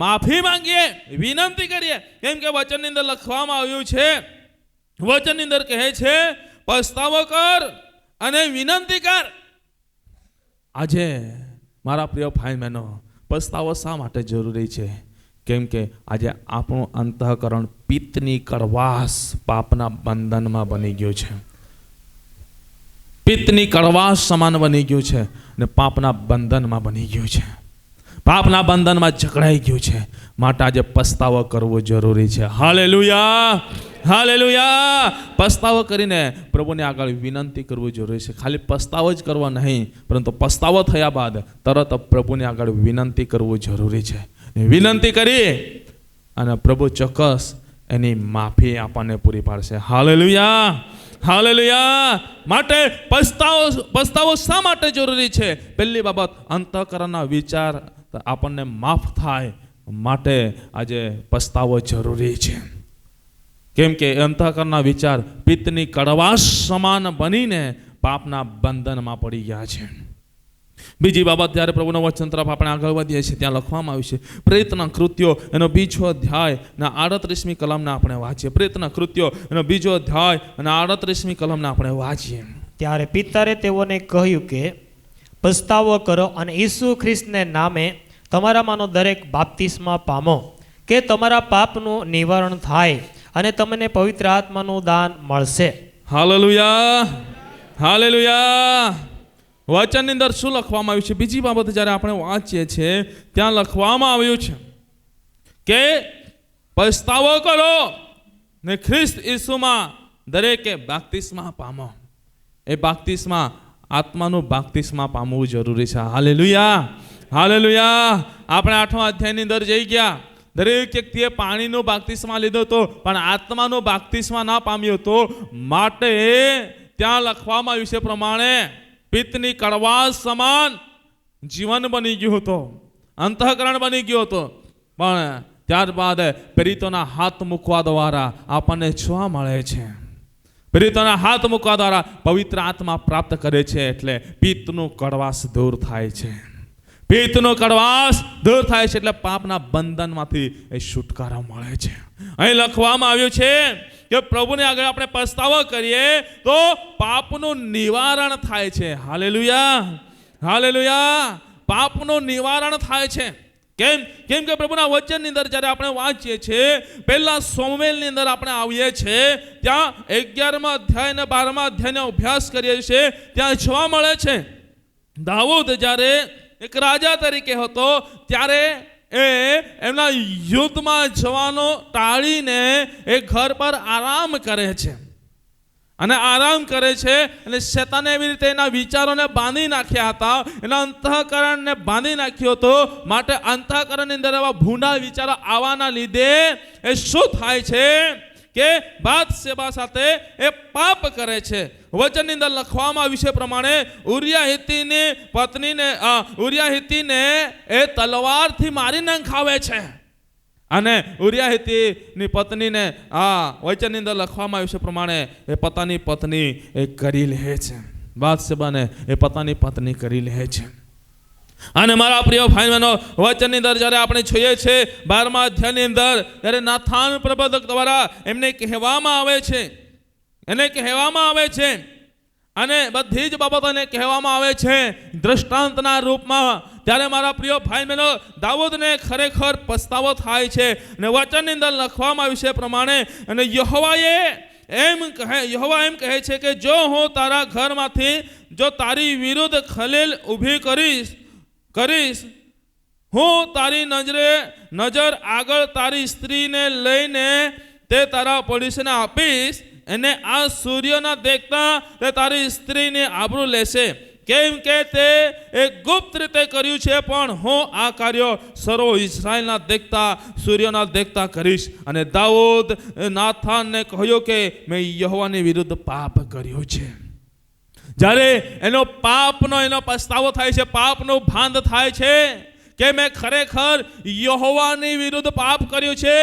માફી માંગીએ, વિનંતી કરીએ. કેમ કે વચનની અંદર લખવામાં આવ્યું છે, વચનની અંદર કહે છે, પસ્તાવો કર અને વિનંતી કર. આજે મારા પ્રિય ભાઈ બહેનો, પસ્તાવો શા માટે જરૂરી છે? કેમ કે આજે આપણું અંતઃકરણ પિત્તની કડવાશ, પાપના બંધનમાં બની ગયું છે. પિત્તની કડવાશ સમાન બની ગયું છે અને પાપના બંધનમાં બની ગયું છે. પાપના બંધનમાં જકડાઈ ગયું છે. માટે આજે પસ્તાવો કરવો જરૂરી છે. Hallelujah, hallelujah. પસ્તાવો કરીને પ્રભુને આગળ વિનંતી કરવું જરૂરી છે. ખાલી પસ્તાવો જ કરવો નહીં, પરંતુ પસ્તાવો થયા બાદ તરત પ્રભુને આગળ વિનંતી કરવું જરૂરી છે. વિનંતી કરી અને પ્રભુ ચોક્કસ એની માફી આપણને પૂરી પાડશે. Hallelujah, hallelujah. માટે પસ્તાવો શા માટે જરૂરી છે? પહેલી બાબત, અંતઃકરણના વિચાર આપણને માફ થાય માટે આજે પસ્તાવો જરૂરી છે. કેમ કે અંતઃકરણના વિચાર પિત્તની કડવાશ સમાન બનીને પાપના બંધનમાં પડી ગયા છે. બીજી બાબત, જ્યારે પ્રભુના વચન તરફ આપણે આગળ વધીએ છીએ, ત્યાં લખવામાં આવ્યું છે, પ્રેતના કૃત્યો એનો 2 અધ્યાય 38મી કલમને આપણે વાંચીએ. પ્રેતના કૃત્યો એનો 2 અધ્યાય અને 38મી કલમને આપણે વાંચીએ. ત્યારે પિતરે તેઓને કહ્યું કે પસ્તાવો કરો અને ઈસુ ખ્રિસ્તને નામે તમારામાંનો દરેક બાપ્તિસ્મા પામો, કે તમારા પાપનું નિવારણ થાય અને તમને પવિત્ર આત્માનું દાન મળશે. Hallelujah, hallelujah. વચનની અંદર શું લખવામાં આવ્યું છે? બીજી બાબત જ્યારે આપણે વાંચીએ છીએ ત્યાં લખવામાં આવ્યું છે કે પસ્તાવો કરો ને ખ્રિસ્ત ઈસુમાં દરેકે બાપ્તિસ્મા પામો. એ બાપ્તિસ્મા આત્માનું બાપ્તિસ્મા પામવું જરૂરી છે. Hallelujah, hallelujah. આપણે 8મા અધ્યાયની અંદર જઈ ગયા. દરેક વ્યક્તિએ પાણીનો બાપ્તિસ્મા લીધો હતો પણ આત્માનો બાપ્તિસ્મા ના પામ્યો હતો. માટે ત્યાં લખવામાં આવ્યું છે પ્રમાણે પિત્તની કડવાશ સમાન જીવન બની ગયું હતો, અંતઃકરણ બની ગયો હતો. પણ ત્યારબાદ પ્રેરિતોના હાથ મૂકવા દ્વારા આપણને જોવા મળે છે, પ્રેરિતોના હાથ મૂકવા દ્વારા પવિત્ર આત્મા પ્રાપ્ત કરે છે. એટલે પિત્તનું કડવાશ દૂર થાય છે, પિત્તનો કડવાશ દૂર થાય છે. એટલે પાપના બંધનમાંથી એ છુટકારો મળે છે. અહીં લખવામાં આવ્યું છે કે પ્રભુને આગળ આપણે પસ્તાવો કરીએ તો પાપનું નિવારણ થાય છે. Hallelujah, hallelujah. પાપનું નિવારણ થાય છે. કેમ? કેમ કે પ્રભુના વચનની અંદર જ્યારે આપણે વાંચીએ છીએ, પહેલા સોમવેલની અંદર આપણે આવીએ છીએ, ત્યાં 11મા અધ્યાય અને 12મા અધ્યાયનો અભ્યાસ કરીએ છીએ, ત્યાં જોવા મળે છે દાઉદ જ્યારે એક રાજા તરીકે હતો ત્યારે એ એમના યુદ્ધમાં જવાનો ટાળીને એ ઘર પર આરામ કરે છે. અને આરામ કરે છે અને શેતાને એવી રીતે એના વિચારોને બાંધી નાખ્યા હતા, એના અંતઃકરણને બાંધી નાખ્યો હતો. માટે અંતઃકરણની અંદર એવા ભૂંડા વિચારો આવવાના લીધે એ શું થાય છે કે બાથશેબા સાથે એ પાપ કરે છે. વચનની અંદર લખવામાં આવ્યું છે પ્રમાણે ઉરિયા હિત્તીની પત્નીને ઉરિયા હિત્તીને એ તલવારથી મારી નંખાવે છે. અને ઉરિયા હિત્તીની પત્નીને વચનની અંદર લખવામાં આવ્યું છે પ્રમાણે એ પોતાની પત્ની એ કરી લે છે, બાથશેબાને એ પોતાની પત્ની કરી લે છે. અને મારા પ્રિય ભાઈ બહેનો, વચનની અંદર જ્યારે આપણે જોઈએ છે 12મા અધ્યાયની અંદર ત્યારે નાથાન પ્રબોધક દ્વારા એમને કહેવામાં આવે છે, એને કહેવામાં આવે છે અને બધી જ બાબતોને કહેવામાં આવે છે દ્રષ્ટાંતના રૂપમાં. ત્યારે મારા પ્રિય ભાઈ બહેનો, દાઉદને ખરેખર પસ્તાવો થાય છે. અને વચનની અંદર લખવામાં આવ્યું છે પ્રમાણે અને યહોવા એમ કહે છે કે જો હું તારા ઘરમાંથી જો તારી વિરુદ્ધ ખલેલ ઊભી કરીશ, હું તારી નજર આગળ તારી સ્ત્રીને લઈને તે તારા પોલીસને આપીશ, એને આ સૂર્યના દેખતા તે તારી સ્ત્રીની આબરૂ લેશે. કેમ કે તે એક ગુપ્ત રીતે કર્યું છે, પણ હું આ કાર્ય સર્વ ઇસ્રાયેલના દેખતા સૂર્યના દેખતા કરીશ. અને દાઉદ નાથાનને કહ્યું કે મેં યહોવાની વિરુદ્ધ પાપ કર્યું છે. જ્યારે એનો પસ્તાવો થાય છે, પાપનો ભાન થાય છે કે મેં ખરેખર યહોવાની વિરુદ્ધ પાપ કર્યું છે.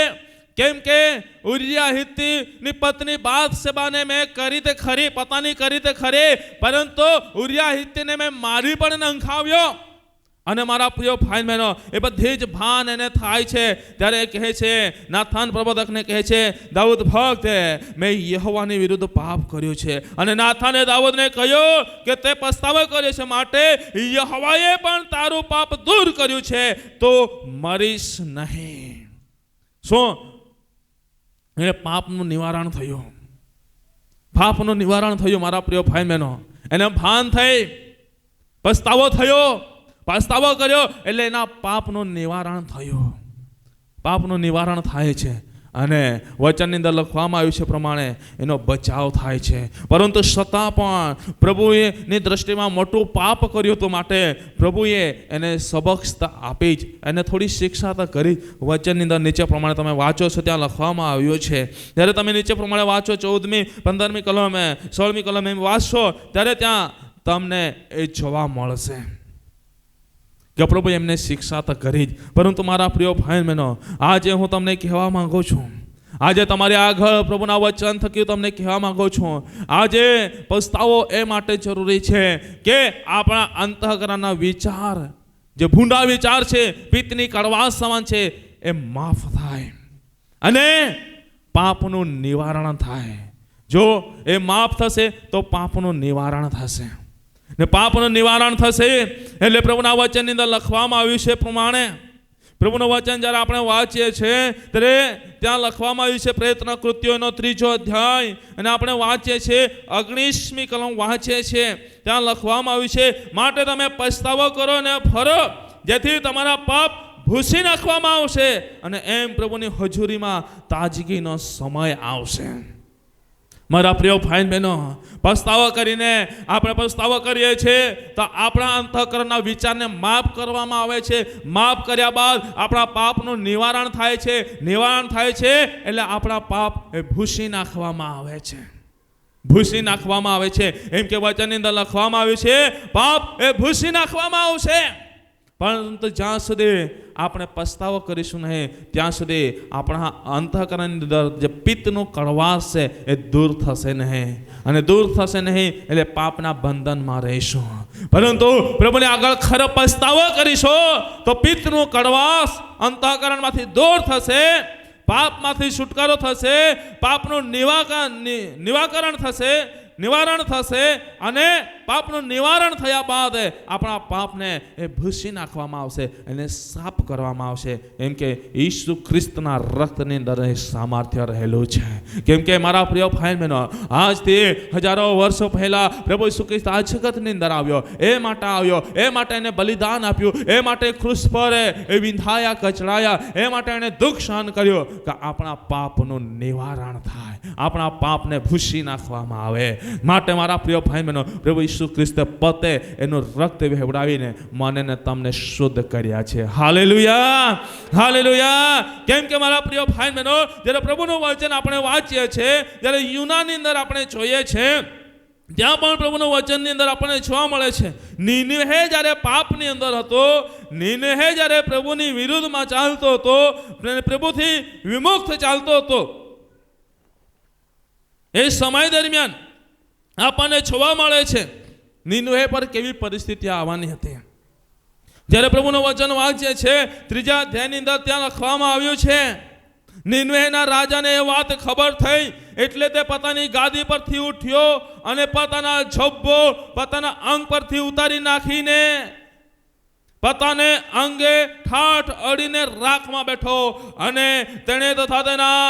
કેમ કે ઉરિયા હિત્તીની પત્ની બાથશેબાને મેં કરી તે ખરી, પોતાની કરી તે ખરી, પરંતુ ઉરિયા હિત્તીને મેં મારી પણ નંખાવ્યો. અને મારા પ્રિય ભાઈ બહેનો, એ બધી જ ભાન એને થાય છે. ત્યારે એ કહે છે, નાથાન પ્રબોધકને કહે છે, દાઉદ ભક્ત મેં યહોવાની વિરુદ્ધ પાપ કર્યું છે. અને નાથાને દાઉદને કહ્યું કે તે પસ્તાવો કર્યો છે, માટે યહોવાએ પણ તારું પાપ દૂર કર્યું છે, તો મરીશ નહીં. શું? એને પાપનું નિવારણ થયું, પાપનું નિવારણ થયું. મારા પ્રિય ભાઈ બહેનો, એને ભાન થઈ, પસ્તાવો થયો, પસ્તાવો કર્યો એટલે એના પાપનું નિવારણ થયું. પાપનું નિવારણ થાય છે. અને વચનની અંદર લખવામાં આવ્યું છે પ્રમાણે એનો બચાવ થાય છે. પરંતુ છતાં પણ પ્રભુની દ્રષ્ટિમાં મોટું પાપ કર્યું હતું, માટે પ્રભુએ એને સબક આપી જ એને થોડી શિક્ષા તો કરી. વચનની અંદર નીચે પ્રમાણે તમે વાંચો છો, ત્યાં લખવામાં આવ્યું છે. જ્યારે તમે નીચે પ્રમાણે વાંચો 14મી 15મી કલમ 16મી કલમ એમ વાંચશો ત્યારે ત્યાં તમને એ જોવા મળશે કે પ્રભુ એમને શિક્ષા તો કરી જ. પરંતુ મારા પ્રિય ભાઈ બહેનો, આજે હું તમને કહેવા માંગુ છું, આજે તમારી આગળ પ્રભુના વચન થકી તમને કહેવા માંગુ છું, આજે પસ્તાવો એ માટે જરૂરી છે કે આપણા અંતઃકરણના વિચાર, જે ભૂંડા વિચાર છે, પિત્તની કડવાશ સમાન છે, એ માફ થાય અને પાપનું નિવારણ થાય. જો એ માફ થશે તો પાપનું નિવારણ થશે, ને પાપનું નિવારણ થશે એટલે પ્રભુના વચનની અંદર લખવામાં આવ્યું છે પ્રમાણે પ્રભુનું વચન જ્યારે આપણે વાંચીએ છીએ ત્યારે ત્યાં લખવામાં આવ્યું છે પ્રયત્ન કૃત્યોનો 3 અધ્યાય, અને આપણે વાંચીએ છીએ 19મી કલમ વાંચીએ છીએ, ત્યાં લખવામાં આવ્યું છે, માટે તમે પસ્તાવો કરો ને ફરો, જેથી તમારા પાપ ભૂસી નાખવામાં આવશે અને એમ પ્રભુની હજુરીમાં તાજગીનો સમય આવશે. મારા પ્રિય ભાઈ બહેનો, પસ્તાવો કરીને આપણે પસ્તાવો કરીએ છીએ તો આપણા અંતઃકરણના વિચારને માફ કરવામાં આવે છે. માફ કર્યા બાદ આપણા પાપનું નિવારણ થાય છે. નિવારણ થાય છે એટલે આપણા પાપ એ ભૂસી નાખવામાં આવે છે, ભૂસી નાખવામાં આવે છે. એમ કે વચનની અંદર લખવામાં આવ્યું છે પાપ એ ભૂસી નાખવામાં આવશે. પરંતુ જ્યાં સુધી આપણે પસ્તાવો કરીશું નહીં ત્યાં સુધી આપણા અંતઃકરણની અંદર જે પિત્તનું કડવાશ છે એ દૂર થશે નહીં, અને દૂર થશે નહીં એટલે પાપના બંધનમાં રહીશું. પરંતુ પ્રભુને આગળ ખરો પસ્તાવો કરીશું તો પિત્તનું કડવાશ અંતઃકરણમાંથી દૂર થશે, પાપમાંથી છુટકારો થશે, પાપનું નિવાકરણ થશે, નિવારણ થશે, અને પાપનું નિવારણ થયા બાદ આપણા પાપને એ ભૂસી નાખવામાં આવશે, એને સાફ કરવામાં આવશે. એમ કે ઈસુ ખ્રિસ્તના રક્તની અંદર સામર્થ્ય રહેલું છે. કેમ કે મારા પ્રિય ભાઈ બહેનો, આજથી હજારો વર્ષો પહેલા પ્રભુ ઈસુ ખ્રિસ્ત આ જગતની અંદર આવ્યો, એ માટે એને બલિદાન આપ્યું, એ માટે ક્રૂસ પર એ વિંધાયા કચડાયા, એ માટે એને દુઃખ સહન કર્યું કે આપણા પાપનું નિવારણ થાય, આપણા પાપને ભૂસી નાખવામાં આવે. માટે મારા પ્રિય ભાઈ બહેનો, પ્રભુ ઈસુ ખ્રિસ્તે પોતે એનું રક્ત વહેવડાવીને મને ને તમને શુદ્ધ કર્યા છે. Hallelujah, hallelujah. કેમ કે મારા પ્રિય ભાઈ બહેનો, જ્યારે પ્રભુનું વચન આપણે વાંચીએ છીએ, જ્યારે યુનાની અંદર આપણે જોઈએ છે, ત્યાં પણ પ્રભુનું વચનની અંદર આપણને જોવા મળે છે, નીનવે જ્યારે પાપની અંદર હતો, નીનવે જ્યારે પ્રભુની વિરુદ્ધમાં ચાલતો હતો, પ્રભુથી વિમુખ ચાલતો હતો, એ સમય દરમિયાન આપણને જોવા મળે છે નીનવે પર કેવી પરિસ્થિતિ આવવાની હતી. જ્યારે પ્રભુનું વચન વાંચીએ છે 3 અધ્યાયની અંદર ત્યાં લખવામાં આવ્યું છે, નીનવેના રાજાને એ વાત ખબર થઈ એટલે તે પોતાની ગાદી પરથી ઉઠ્યો અને પોતાના ઝભ્ભો પોતાના અંગ પરથી ઉતારી નાખીને પોતાને અંગે ઠાઠ અડીને રાખમાં બેઠો, અને તેણે તથા તેના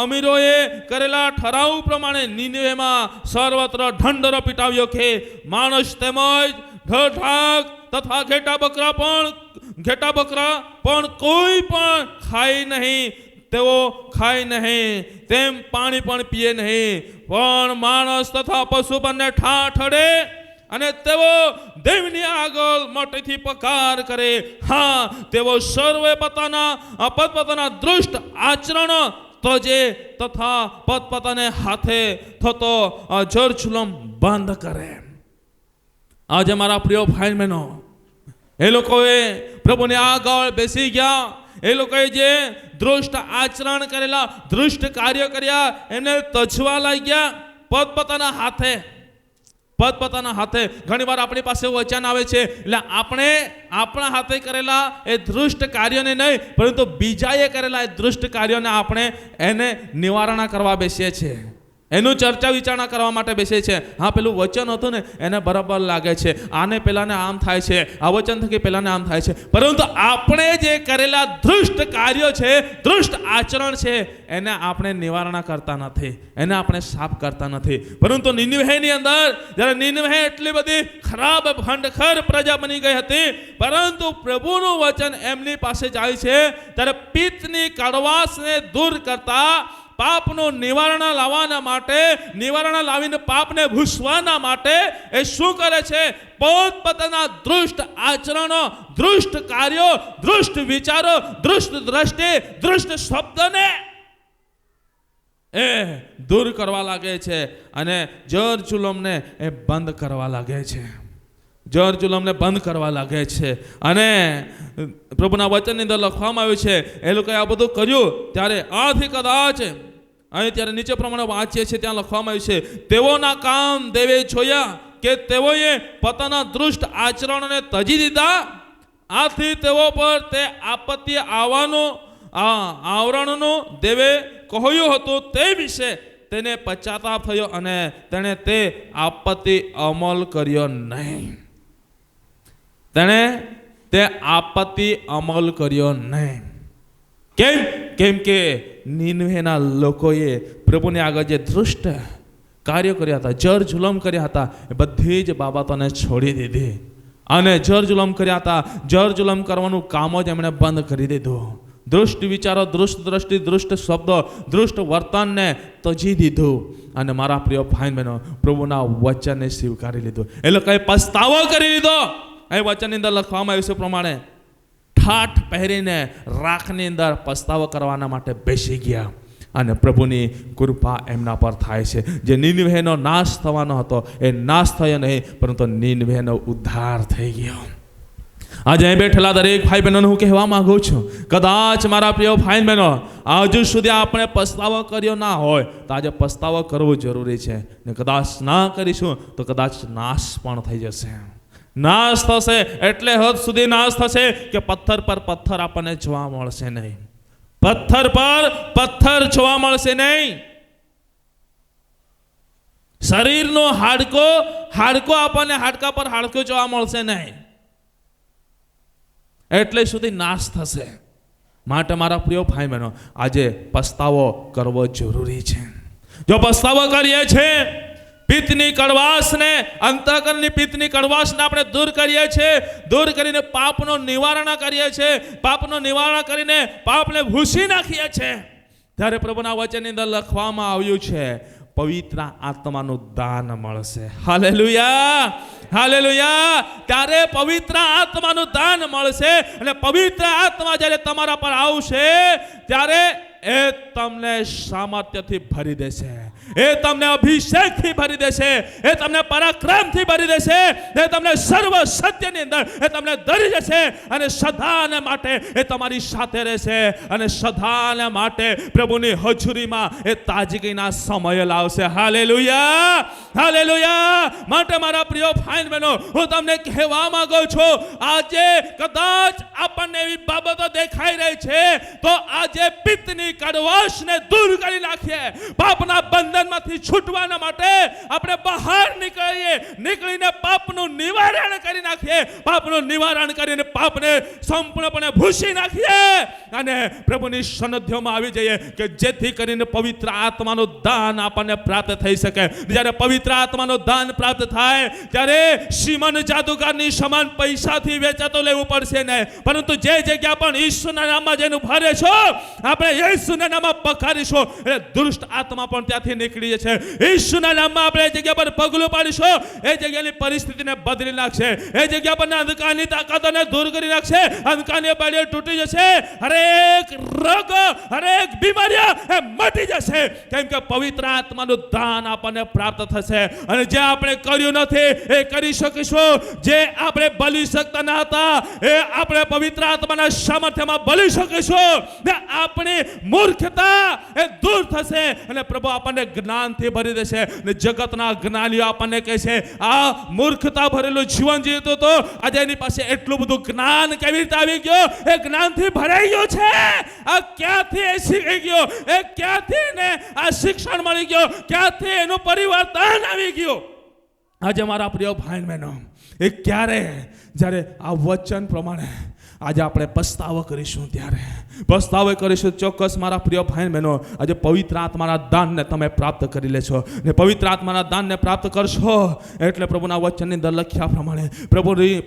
અમીરોએ કરેલા ઠરાવ પ્રમાણે નીનવેમાં સર્વત્ર ઢંઢેરો પીટાવ્યો કે માણસ તેમજ ઢળઢાક તથા ઘેટા બકરા પણ કોઈ પણ ખાય નહીં, તેઓ ખાય નહીં, તેમ પાણી પણ પીએ નહીં, પણ માણસ તથા પશુ બંને ઠાઠ અડે અને તેઓ દેવની આગળ મોટેથી પકાર કરે. હા, તેઓ સર્વે પોતપોતાના દુષ્ટ આચરણ તજે તથા પોતપોતાને હાથે થતો જળજુલમ બંધ કરે. આજે મારા પ્રિય ભાઈ બહેનો, એ લોકોએ પ્રભુને આગળ બેસી ગયા, એ લોકોએ જે દુષ્ટ આચરણ કરેલા, દુષ્ટ કાર્ય કર્યા, એમને તજવા લાગ્યા પોતપોતાના હાથે. ઘણી વાર આપણી પાસે વચન આવે છે એટલે આપણે આપણા હાથે કરેલા એ દુષ્ટ કાર્યોને નહીં, પરંતુ બીજાએ કરેલા એ દુષ્ટ કાર્યોને આપણે એને નિવારણ કરવા બેસીએ છીએ, એનું ચર્ચા વિચારણા કરવા માટે બેસે છે. હા, પેલું વચન હતું ને એને બરાબર લાગે છે, આને પેલાને આમ થાય છે, આ વચન થકી પેલાને આમ થાય છે, પરંતુ આપણે જે કરેલા દુષ્ટ કાર્યો છે, દુષ્ટ આચરણ છે, એને આપણે નિવારણ કરતા નથી, એને આપણે સાફ કરતા નથી. પરંતુ નીનવેની અંદર જ્યારે નીનવે એટલી બધી ખરાબ ભંડખર પ્રજા બની ગઈ હતી, પરંતુ પ્રભુનું વચન એમની પાસે જાય છે ત્યારે પિત્તની કડવાશને દૂર કરતા, પાપનું નિવારણ લાવવાના માટે, નિવારણ લાવીને પાપને ભૂસવાના માટે એ શું કરે છે? પોતપોતાના દુષ્ટ આચરણો, દુષ્ટ કાર્યો, દુષ્ટ વિચારો, દુષ્ટ દ્રષ્ટિ, દુષ્ટ શબ્દને એ દૂર કરવા લાગે છે અને જળજુલમને એ બંધ કરવા લાગે છે, જળજુલમને બંધ કરવા લાગે છે. અને પ્રભુના વચનની અંદર લખવામાં આવ્યું છે એ લોકોએ આ બધું કર્યું ત્યારે આથી કદાચ અહીં ત્યારે નીચે પ્રમાણે વાંચીએ છીએ, ત્યાં લખવામાં આવ્યું છે, તેઓના કામ દેવે જોયા કે તેઓએ પોતાના દુષ્ટ આચરણને તજી દીધા, આથી તેઓ પર તે આપત્તિ આવવાનું આવરણનું દેવે કહ્યું હતું તે વિશે તેને પશ્ચાતાપ થયો અને તેણે તે આપત્તિ અમલ કર્યો નહીં. તેણે તે આપત્તિ અમલ કર્યો નહીં. કેમ કે નીનવેના લોકોએ પ્રભુની આગળ જે દુષ્ટ કાર્યો કર્યા હતા, જર જુલમ કર્યા હતા, એ બધી જ બાબતોને છોડી દીધી અને જર જુલમ કર્યા હતા, જર જુલમ કરવાનું કામ જ એમણે બંધ કરી દીધું. દુષ્ટ વિચારો, દુષ્ટ દ્રષ્ટિ, દુષ્ટ શબ્દો, દુષ્ટ વર્તનને તજી દીધું અને મારા પ્રિય ભાઈ બહેનો પ્રભુના વચનને સ્વીકારી લીધું. એ લોકોએ પસ્તાવો કરી લીધો. એ વચનની અંદર લખવામાં આવ્યું છે પ્રમાણે ઠાઠ પહેરીને રાખની અંદર પસ્તાવો કરવાના માટે બેસી ગયા અને પ્રભુની કૃપા એમના પર થાય છે. જે નીનવેનો નાશ થવાનો હતો એ નાશ થયો નહીં, પરંતુ નીનવેનો ઉદ્ધાર થઈ ગયો. આજે અહીં બેઠેલા દરેક ભાઈ બહેનોને હું કહેવા માંગુ છું, કદાચ મારા પ્રિય ભાઈ બહેનો હજુ સુધી આપણે પસ્તાવો કર્યો ના હોય તો આજે પસ્તાવો કરવો જરૂરી છે. ને કદાચ ના કરીશું તો કદાચ નાશ પણ થઈ જશે. નાશ થશે એટલે હદ સુધી નાશ થશે કે પથ્થર પર પથ્થર આપણને જોવા મળશે નહીં. પથ્થર પર પથ્થર જોવા મળશે નહીં. શરીરનો હાડકો આપણને હાડકા પર હાડકો જોવા મળશે નહીં. એટલે સુધી નાશ થશે. માટે મારા પ્રિય ભાઈ બહેનો આજે પસ્તાવો કરવો જરૂરી છે. જો પસ્તાવો કરીએ છીએ, પિત્તની કડવાશને, અંતઃકરણની પિત્તની કડવાશને આપણે દૂર કરીએ છીએ, દૂર કરીને પાપનો નિવારણ કરીએ છીએ, પાપનો નિવારણ કરીને પાપને ભૂસી નાખીએ છીએ, ત્યારે પ્રભુના વચનની અંદર લખવામાં આવ્યું છે પવિત્ર આત્માનું દાન મળશે. Hallelujah, hallelujah. ત્યારે પવિત્ર આત્માનું દાન મળશે અને પવિત્ર આત્મા જ્યારે તમારા પર આવશે ત્યારે એ તમને સામર્થ્યથી ભરી દેશે, એ તમને અભિષેકથી ભરી દેશે, એ તમને પરાક્રમથી ભરી દેશે, એ તમને સર્વ સત્યની અંદર એ તમને ધરી જશે અને સદાને માટે એ તમારી સાથે રહેશે અને સદાને માટે પ્રભુની હજુરીમાં એ તાજગીના સમય લાવશે. Hallelujah, hallelujah. માટે મારા પ્રિય ભાઈ બહેનો હું તમને કહેવા માંગુ છું, આજે કદાચ આપણને એવી બાબતો દેખાઈ રહી છે તો આજે પિત્તની કડવાશને દૂર કરી નાખીએ. પાપના બંધનમાંથી છૂટવાના માટે આપણે બહાર નીકળીને પાપનું નિવારણ કરી નાખીએ. પાપનું નિવારણ કરીને પાપને સંપૂર્ણપણે ભૂસી નાખીએ અને પ્રભુની સન્નિધિમાં આવી જઈએ કે જેથી કરીને પવિત્ર આત્માનું દાન આપણને પ્રાપ્ત થઈ શકે. જ્યારે પવિત્ર આત્માનું દાન પ્રાપ્ત થાય ત્યારે સિમન જાદુગરની સમાન પૈસાથી વેચાતો લેવું પડશે નહીં, પરંતુ જે જગ્યા પણ ઈશ્વરના નામમાં જેનું ભરે છો, આપણે ઈશ્વરના નામમાં પખારીશું એટલે દુષ્ટ આત્મા પણ ત્યાંથી નીકળી જશે. ઈશ્વરના નામમાં આપણે એ જગ્યા પર પગલું પાડીશું, એ જગ્યાની પરિસ્થિતિને બદલી નાખશે, એ જગ્યા પર અંધકારની તાકાતોને દૂર કરી નાખશે, અંધકારની બારીઓ તૂટી જશે, હરેક રોગ, હરેક બીમારીઓ એ મટી જશે. કેમ કે પવિત્ર આત્માનું દાન આપણને પ્રાપ્ત થશે અને જે આપણે કર્યું નથી એ કરી શકીશું. જે આપણે બલી શકતા ન હતા એ આપણે પવિત્ર આત્માના સામર્થ્યમાં બલી શકીશું. આપણી મૂર્ખતા એ દૂર થશે અને પ્રભુ આપણને જ્ઞાનથી ભરી દેશે. અને જગતના જ્ઞાનીઓ આપણને કહે છે આ મૂર્ખતા ભરેલું જીવન જીવતો તો આજે એની પાસે એટલું બધું જ્ઞાન કેવી રીતે આવી ગયો? એ જ્ઞાનથી ભરાઈ ગયો છે. આ ક્યાંથી એ શીખી ગયો? એ ક્યાંથી ને આ શિક્ષણ મળી ગયો? ક્યાંથી એનું પરિવર્તન આવી ગયું? આજે મારા પ્રિય ભાઈ બહેનો એ ક્યારે? જ્યારે આ વચન પ્રમાણે આજે આપણે પસ્તાવો કરીશું, ત્યારે પસ્તાવો કરીશું. ચોક્કસ મારા પ્રિય ભાઈ બહેનો આજે પવિત્ર આત્માના દાનને તમે પ્રાપ્ત કરી લેશો ને પવિત્ર આત્માના દાનને પ્રાપ્ત કરશો એટલે પ્રભુના વચનની અંદર લખ્યા પ્રમાણે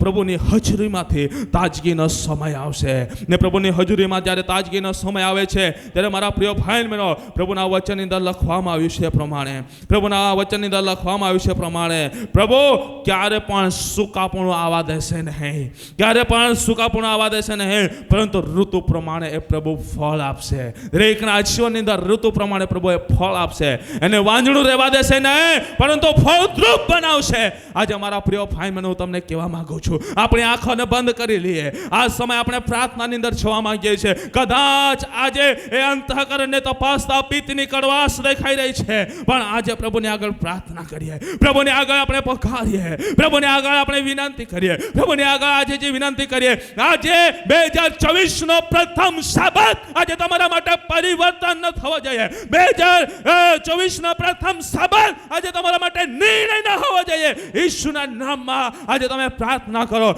પ્રભુની હજુરીમાંથી તાજગીનો સમય આવશે. ને પ્રભુની હજુરીમાં જ્યારે તાજગીનો સમય આવે છે ત્યારે મારા પ્રિય ભાઈ બહેનો પ્રભુના વચનની અંદર લખવામાં આવ્યું છે પ્રમાણે, પ્રભુના વચનની અંદર લખવામાં આવ્યું છે પ્રમાણે પ્રભુ ક્યારે પણ સૂકાપણું આવવા દેશે નહીં, ક્યારે પણ સૂકાપણું આવવા દેશે નહીં, પરંતુ ઋતુ પ્રમાણે એ પ્રભુ ફળ આપશે. દરેકના જીવનની અંદર ઋતુ પ્રમાણે પ્રભુ એ ફળ આપશે. એને વાંજણું રહેવા દેશે નહીં, પરંતુ ફળદ્રુપ બનાવશે. આજે મારા પ્રિય ભાઈ મને હું તમને કહેવા માંગુ છું, આપણી આંખોને બંધ કરી લઈએ. આ સમય આપણે પ્રાર્થનાની અંદર જોવા માંગીએ છીએ. કદાચ આજે એ અંતઃકરણને તપાસતા પિત્તની કડવાશ દેખાઈ રહી છે, પણ આજે પ્રભુની આગળ પ્રાર્થના કરીએ, પ્રભુની આગળ આપણે પખારીએ, પ્રભુની આગળ આપણે વિનંતી કરીએ, પ્રભુની આગળ આજે જે વિનંતી કરીએ આજે આજે 2024 પ્રથમ સાબત આજે તમારા માટે પરિવર્તન ન થવો જોઈએ. 2024 પ્રથમ સાબત આજે તમારા માટે નિર્ણય ન હોવો જોઈએ. ઈસુના નામમાં આજે તમે પ્રાર્થના કરો.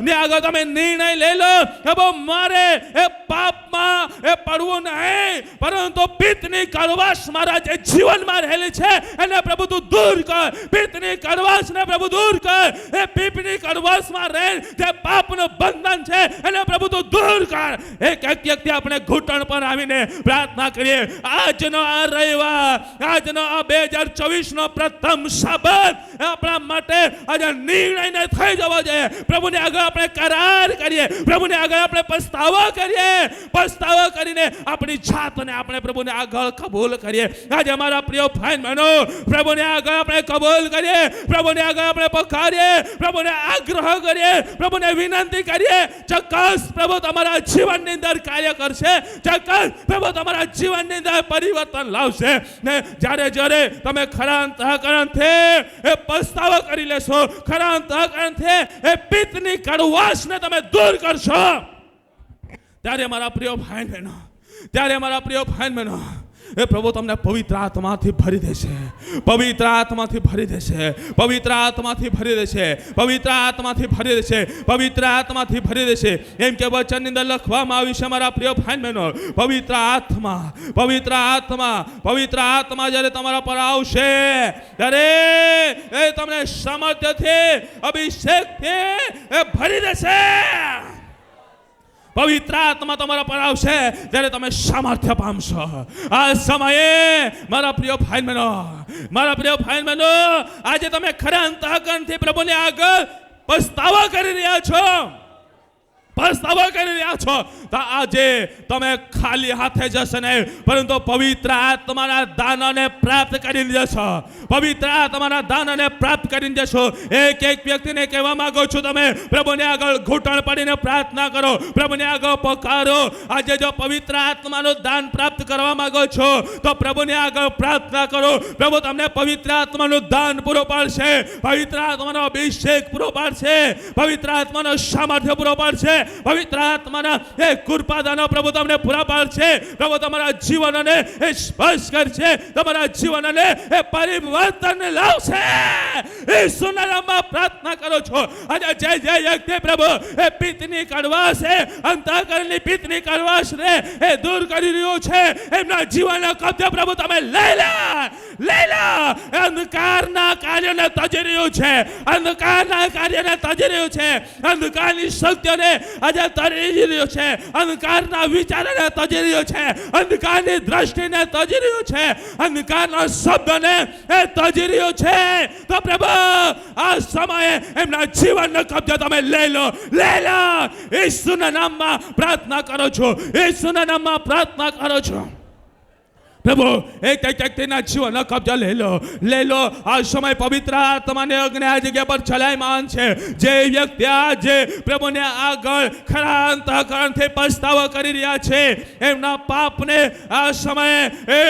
ને આગળ તમે નિર્ણય લઈ લો. મારે એ પાપમાં એ પડવું નહીં, પરંતુ પિત્તની કડવાશ મારા જે જીવનમાં રહેલી છે એને પ્રભુ તું દૂર કર. પિત્તની કડવાશને પ્રભુ દૂર કર. એ પીપની કડવાશમાં રહે જે પાપનું બંધન છે એને પ્રભુ તું દૂર કર. એક વ્યક્તિ આપણે ઘૂંટણ પર આવીને પ્રાર્થના કરીએ. આજનો આ રવિવાર, આજનો આ 2024 પ્રથમ સાબત આપણા માટે આજે નિર્ણય થઈ જવો જોઈએ. પ્રભુને આગળ આપણે કરાર કરીએ. પ્રભુને આગળ આપણે પસ્તાવો કરીએ. પસ્તાવો કરીને આપણી જાતને આપણે પ્રભુને આગળ કબૂલ કરીએ. આજે અમારા પ્રિય ભાઈ બહેનો, પ્રભુને આગળ આપણે કબૂલ કરીએ. પ્રભુને આગળ આપણે પખારીએ. પ્રભુને આગ્રહ કરીએ. પ્રભુને વિનંતી કરીએ. ચોક્કસ પ્રભુ તમારા જીવનની અંદર કાર્ય કરશે. ચોક્કસ પ્રભુ તમારા જીવનની અંદર પરિવર્તન લાવશે. ને જ્યારે જ્યારે તમે ખરા અંતઃકરણથી એ પસ્તાવો કરી લેશો, ખરા અંતઃકરણથી એ પિત્તની કડવાશને તમે દૂર કરશો, ત્યારે મારા પ્રિય ભાઈ બહેનો, ત્યારે મારા પ્રિય ભાઈ બહેનો, એ પ્રભુ તમને પવિત્ર આત્માથી ભરી દેશે. પવિત્ર આત્માથી ભરી દેશે. પવિત્ર આત્માથી ભરી દેશે. પવિત્ર આત્માથી ભરી દેશે. પવિત્ર આત્માથી ભરી દેશે. એમ કે વચનની અંદર લખવામાં આવ્યું છે મારા પ્રિય ભાઈ બહેનો, પવિત્ર આત્મા, પવિત્ર આત્મા, પવિત્ર આત્મા જ્યારે તમારા પર આવશે ત્યારે એ તમને સામર્થ્યથી, અભિષેકથી એ ભરી દેશે. પવિત્ર આત્મા તમારા પર આવશે ત્યારે તમે સામર્થ્ય પામશો. આ સમયે મારા પ્રિય ભાઈ બહેનો, મારા પ્રિય ભાઈ બહેનો, આજે તમે ખરા અંતઃકરણથી પ્રભુને આગળ પસ્તાવો કરી રહ્યા છો, પસ્તાવો કરી રહ્યા છો, તો આજે તમે ખાલી હાથે જશો નહીં, પરંતુ પવિત્ર આત્માના દાનને પ્રાપ્ત કરીને જશો. પવિત્ર આત્માના દાનને પ્રાપ્ત કરીને જશો. એક એક વ્યક્તિને કહેવા માંગો છો, તમે પ્રભુને આગળ ઘૂંટણ પડીને પ્રાર્થના કરો. પ્રભુને આગળ પકારો. આજે જો પવિત્ર આત્માનું દાન પ્રાપ્ત કરવા માંગો છો તો પ્રભુને આગળ પ્રાર્થના કરો. પ્રભુ તમને પવિત્ર આત્માનું દાન પૂરો પાડશે. પવિત્ર આત્માનો અભિષેક પૂરો પાડશે. પવિત્ર આત્માનો સામર્થ્ય પૂરો પાડશે. પવિત્ર આત્માના એ કૃપાદાનો પ્રભુ તમને પૂરા પાડશે. પ્રભુ તમારા જીવનને એ સ્પર્શ કરશે. તમારા જીવનને એ પરિવર્તન લાવશે. ઈસુના નામમાં પ્રાર્થના કરો છો. આજે જે જે વ્યક્તિ પ્રભુ એ પિત્તની કડવાશ, અંતઃકરણની પિત્તની કડવાશ ને એ દૂર કરી રહ્યો છે, એમના જીવનનો કબજો પ્રભુ તમે લઈ લો, લઈ લો. અંધકારના કાર્યને તજી રહ્યું છે. અંધકારના કાર્યને તજી રહ્યું છે. અંધકારની શક્તિઓને આજે તજી રહ્યો છે. અંધકારના વિચારોને તજી રહ્યો છે. અંધકારની દ્રષ્ટિને તજી રહ્યો છે. અંધકારના શબ્દને એ તજી રહ્યો છે. તો પ્રભુ આ સમયે એમના જીવનનો કબજો તમે લઈ લો, લઈ લો. ઈસુના નામમાં પ્રાર્થના કરો છો. ઈસુના નામમાં પ્રાર્થના કરો છો. પ્રભુ એક એક વ્યક્તિના જીવનનો કબજો લઈ લો, લઈ લો. આ સમય પવિત્ર આત્માને અગ્નિ આ જગ્યા પર ચલાયમાન છે. જે વ્યક્તિ આજે પ્રભુને આગળ ખરા અંતઃકરણથી પસ્તાવો કરી રહ્યા છે, એમના પાપને આ સમયે એ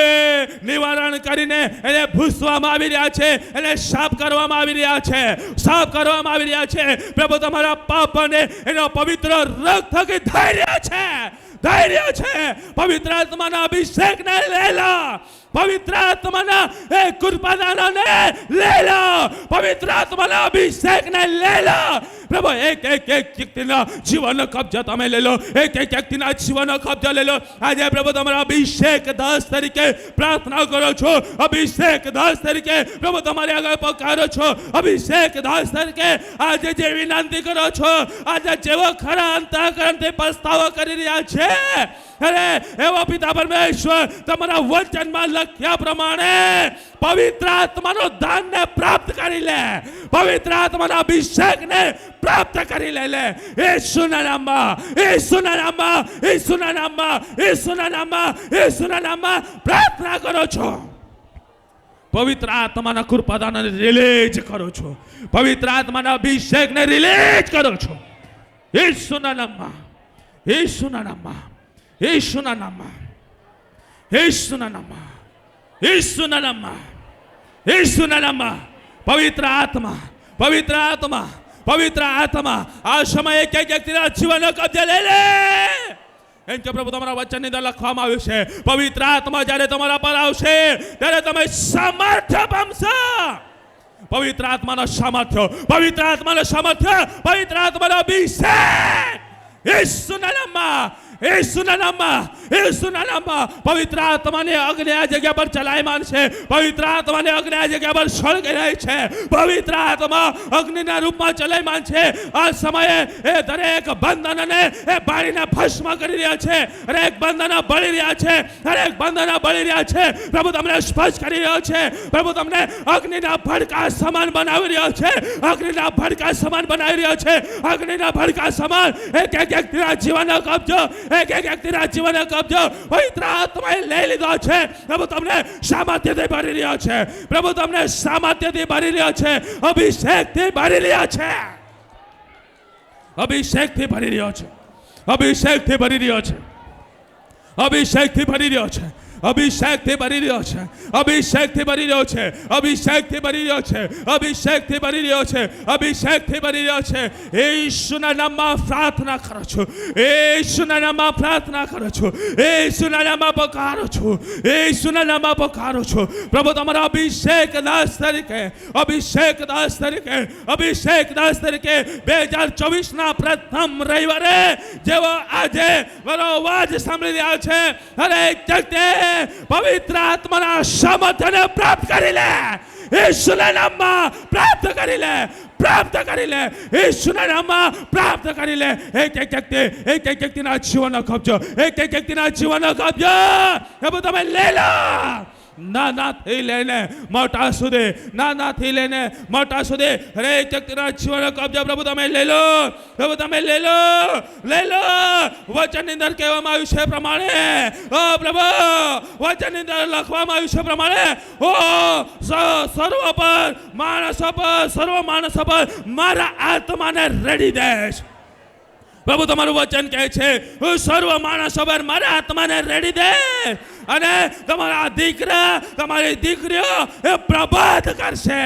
નિવારણ કરીને એને ભૂસવામાં આવી રહ્યા છે, એને સાફ કરવામાં આવી રહ્યા છે, સાફ કરવામાં આવી રહ્યા છે. પ્રભુ તમારા પાપને એનો પવિત્ર રક્ત થકી ધૈર્ય છે, ધૈર્ય છે. પવિત્ર આત્માના અભિષેકને લઈ લો. પવિત્ર આત્માના એ કૃપાદાનને લઈ લો. પવિત્ર આત્માના અભિષેકને લઈ લો. પ્રભુ એક એક વ્યક્તિના જીવનનો કબજો તમે લઈ લો. એક એક વ્યક્તિના જીવનનો કબજો લઈ લો. આજે પ્રભુ તમારા અભિષેક દાસ તરીકે પ્રાર્થના કરો છો. અભિષેક દાસ તરીકે પ્રભુ તમારી આગળ પકારો છો. અભિષેક દાસ તરીકે આજે જે વિનંતી કરો છો, આજે જેવો ખરા અંતઃકરણથી પસ્તાવો કરી રહ્યા છે, અરે એવો પિતા પરમેશ્વર તમારા વચનમાં લખ્યા પ્રમાણે પવિત્ર આત્માનો દાનને પ્રાપ્ત કરી લે. પવિત્ર આત્માના અભિષેકને પ્રાપ્ત કરી લે. ઈસુના નામમાં, ઈસુના નામમાં, ઈસુના નામમાં, ઈસુના નામમાં, ઈસુના નામમાં પ્રાર્થના કરો છો. પવિત્ર આત્માના કૃપાદાનને રિલીઝ કરો છો. પવિત્ર આત્માના અભિષેકને રિલીઝ કરો છો. ઈસુના નામમાં, ઈસુના નામમાં, ઈસુના નામમાં, ઈસુના નામમાં, ઈસુના નામમાં, ઈસુના નામમાં. પવિત્ર આત્મા, પવિત્ર આત્મા, પવિત્ર આત્મા આ સમયે એક વ્યક્તિના જીવનનો કબજે લઈ લે. એમ કે પ્રભુ તમારા વચનની અંદર લખવામાં આવ્યું છે, પવિત્ર આત્મા જ્યારે તમારા પર આવશે ત્યારે તમે સામર્થ્ય પામશો. પવિત્ર આત્માનો સામર્થ્ય, પવિત્ર આત્માનો સામર્થ્ય, પવિત્ર આત્માનો અભિષેક યેસુના નામમાં, યેસુના નામમાં, યેસુના નામમાં પવિત્ર આત્માની અગ્નિ આ જગ્યા પર ચલાયમાન છે. પવિત્ર આત્માની અગ્નિ આ જગ્યા પર સળગી રહી છે. પવિત્ર આત્મા અગ્નિના રૂપમાં ચલાયમાન છે. આ સમયે એ દરેક બંધનને એ બાળીને ભસ્મ કરી રહ્યા છે. દરેક બંધન બળી રહ્યા છે. દરેક બંધન બળી રહ્યા છે. પ્રભુ તમને સ્પર્શ કરી રહ્યો છે. પ્રભુ તમને અગ્નિના ભડકા સમાન બનાવી રહ્યો છે. અગ્નિના ભડકા સમાન બનાવી રહ્યો છે. અગ્નિના ભડકા સમાન એક વ્યક્તિના જીવનનો કબજો, એક વ્યક્તિના જીવનનો કબજો પવિત્ર આત્માએ લઈ લીધો છે. પ્રભુ તમને સામર્થ્યથી ભરી રહ્યો છે. પ્રભુ તમને સામર્થ્યથી ભરી રહ્યો છે. અભિષેકથી ભરી રહ્યો છે. અભિષેકથી ભરી રહ્યો છે. અભિષેકથી ભરી રહ્યો છે. અભિષેકથી ભરી રહ્યો છે. અભિષેકથી ભરી રહ્યો છે. અભિષેકથી ભરી રહ્યો છે. અભિષેકથી ભરી રહ્યો છે. અભિષેકથી ભરી રહ્યો છે. અભિષેકથી ભરી રહ્યો છે. યેસુના નામમાં પ્રાર્થના કરું છું. યેસુના નામમાં પ્રાર્થના કરું છું. યેસુના નામમાં પકારું છું. યેસુના નામમાં પકારું છું. પ્રભુ તમારા અભિષેક દાસ તરીકે, અભિષેક દાસ તરીકે, અભિષેક દાસ તરીકે 2024ના પ્રથમ રવિવારે જેવો આજે મારો અવાજ સાંભળી રહ્યા છે, દરેક વ્યક્તિ પવિત્ર આત્માના સામર્થ્યને પ્રાપ્ત કરી લે. યેસુના નામમાં પ્રાપ્ત કરી લે. પ્રાપ્ત કરી લે. યેસુના નામમાં પ્રાપ્ત કરી લે. એક વ્યક્તિના જીવનનો કબજો, એક વ્યક્તિના જીવનનો કબજો એ તમે લઈ લો. નાનાથી લઈને મોટા સુધી, નાનાથી લઈને મોટા સુધી હરેક વ્યક્તિના જીવનનો કબજો પ્રભુ તમે લઈ લો. પ્રભુ તમે લઈ લો, લઈ લો. વચનની અંદર કહેવામાં આવ્યું છે પ્રમાણે, ઓ પ્રભુ વચનની અંદર લખવામાં આવ્યું છે પ્રમાણે, ઓ સર્વ પર માણસો પર, સર્વ માણસો પર મારા આત્માને રેડી દેશ. પ્રભુ તમારું વચન કહે છે, હું સર્વ માણસો પર મારા આત્માને રેડી દે. અને તમારા દીકરા, તમારી દીકરીઓ એ પ્રભાત કરશે,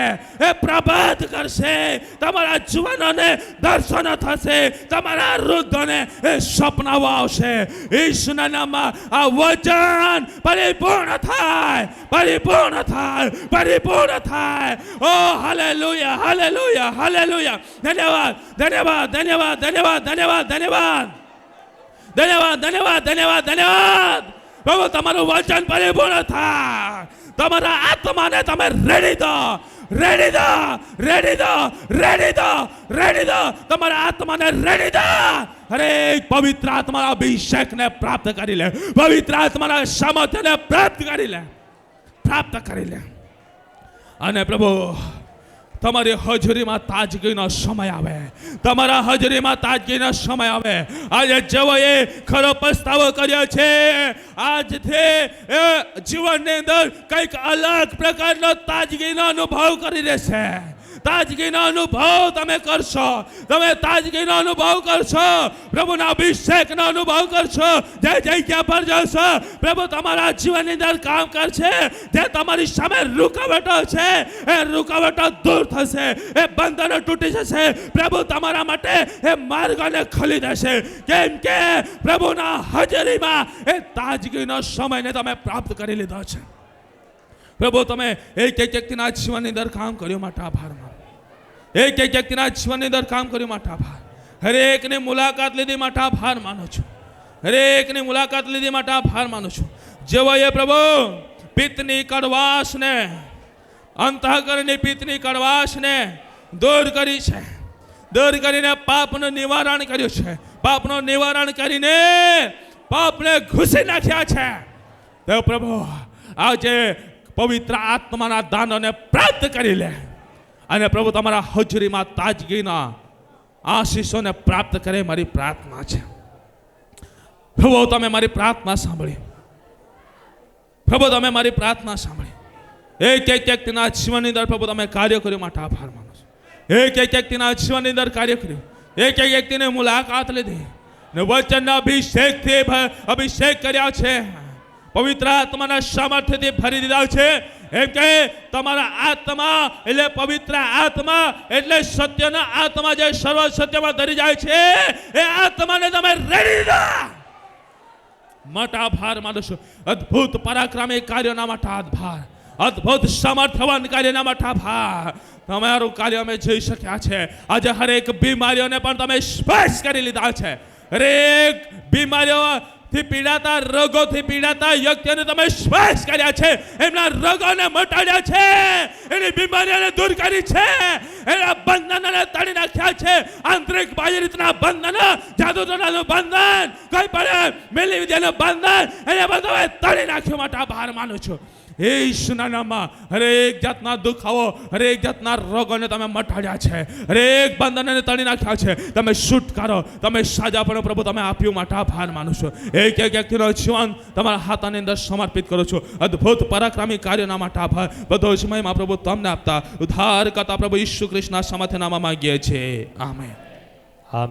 એ પ્રભાત કરશે. તમારા જુવાનોને દર્શન થશે. તમારા વૃદ્ધોને એ સપનાઓ આવશે. ઈશ્વરના નામમાં આ વચન પરિપૂર્ણ થાય, પરિપૂર્ણ થાય, પરિપૂર્ણ થાય. ઓ હાલેલુયા, હાલેલુયા, હાલેલુયા. ધન્યવાદ, ધન્યવાદ, ધન્યવાદ, ધન્યવાદ, ધન્યવાદ, ધન્યવાદ, ધન્યવાદ, ધન્યવાદ, ધન્યવાદ, ધન્યવાદ. પ્રભુ તમારું વચન પરિપૂર્ણ થાય. તમારા આત્માને તમે રેડી દો, રેડી દો, રેડી દો, રેડી દો, રેડી દો. તમારા આત્માને રેડી દો. અરે પવિત્ર આત્માના અભિષેકને પ્રાપ્ત કરી લે. પવિત્ર આત્માના સામર્થ્યને પ્રાપ્ત કરી લે, પ્રાપ્ત કરી લે. અને પ્રભુ તમારી હાજરીમાં તાજગીનો સમય આવે. તમારા હાજરીમાં તાજગીનો સમય આવે. આજે જેઓએ ખરો પસ્તાવો કર્યો છે, આજથી જીવનની અંદર કંઈક અલગ પ્રકારનો તાજગીનો અનુભવ કરી રહેશે. તાજગીનો અનુભવ તમે કરશો. તમે તાજગીનો અનુભવ કરશો. પ્રભુના અભિષેકનો અનુભવ કરશો. જે જગ્યા પર જશો પ્રભુ તમારા જીવનની અંદર કામ કરશે. જે તમારી સામે રૂકાવટો છે એ રૂકાવટો દૂર થશે. એ બંધનો તૂટી જશે. પ્રભુ તમારા માટે એ માર્ગોને ખોલી દેશે. કેમ કે પ્રભુના હાજરીમાં એ તાજગીનો સમયને તમે પ્રાપ્ત કરી લીધો છે. પ્રભુ તમે એક વ્યક્તિના જીવનની અંદર કામ કર્યું માટે આભાર માનો. એક વ્યક્તિના જીવનની અંદર કામ કર્યું માટે આભાર. હરેકની મુલાકાત લીધી માટે આભાર માનું છું. હરેકની મુલાકાત લીધી માટે આભાર માનું છું. જેઓએ પ્રભુ પિત્તની કડવાશને, અંતઃકરણની પિત્તની કડવાશને દૂર કરી છે, દૂર કરીને પાપનું નિવારણ કર્યું છે. પાપનું નિવારણ કરીને પાપને ઘૂસી નાખ્યા છે. તો પ્રભુ આજે પવિત્ર આત્માના દાનોને પ્રાપ્ત કરી લે. અને પ્રભુ તમારા હાજરીમાં તાજગીના આશીષોને પ્રાપ્ત કરે મારી પ્રાર્થના છે. પ્રભુ તમે મારી પ્રાર્થના સાંભળી. પ્રભુ તમે મારી પ્રાર્થના સાંભળી. એક વ્યક્તિના જીવનની અંદર પ્રભુ તમે કાર્ય કર્યું માટે આભાર માનો છું. એક વ્યક્તિના જીવનની અંદર કાર્ય કર્યું. એક વ્યક્તિને મુલાકાત લીધી ને વચનના અભિષેક કર્યા છે. પવિત્ર આત્માના સામર્થ્યથી ભરી દીધા છે. એમ કે તમારા આત્મા એટલે પવિત્ર આત્મા એટલે સત્યના આત્મા જે સર્વ સત્યમાં ધરી જાય છે એ આત્માને તમે રેડી દો. મોટા ભાર માનો છો. અદ્ભુત પરાક્રમી કાર્યોના મોટા ભાર, અદ્ભુત સામર્થ્યવાન કાર્યના મોટા ભાર. તમારું કાર્ય અમે જોઈ શક્યા છે. આજે હરેક બીમારીઓને પણ તમે સ્પર્શ કરી લીધા છે. હરેક બીમારીઓથી પીડાતા, રોગોથી પીડાતા વ્યક્તિઓને તમે સ્પર્શ કર્યા છે. એમના રોગોને મટાડ્યા છે, એની બીમારીઓને દૂર કરી છે, એના બંધનોને તોડી નાખ્યા છે. આંતરિક બાહ્ય રીતના બંધન, જાદુટોણાનું બંધન, કોઈ પણ મેલી વિદ્યાનું બંધન, એને બધું તોડી નાખ્યું. મોટા ભાર માનું છું. యేసుના નામમાં હરેક જાતના દુખાવો, હરેક જાતના રોગોને તમે મટાડ્યા છે, હરેક બંધનને તોડી નાખ્યા છે. તમે છુટકારો, તમે સાજાપણું પ્રભુ તમે આપ્યું. મોટા ભાર માનું છું. એક એક વ્યક્તિનો જીવન તમારા હાથની અંદર સમર્પિત કરું છું. અદ્ભુત પરાક્રમી કાર્યના મોટા ભાર બધો સમયમાં પ્રભુ તમને આપતા ઉદ્ધાર કરતા પ્રભુ ઈસુ ખ્રિસ્તના સામર્થ્ય નામમાં માંગીએ છીએ. આમેન.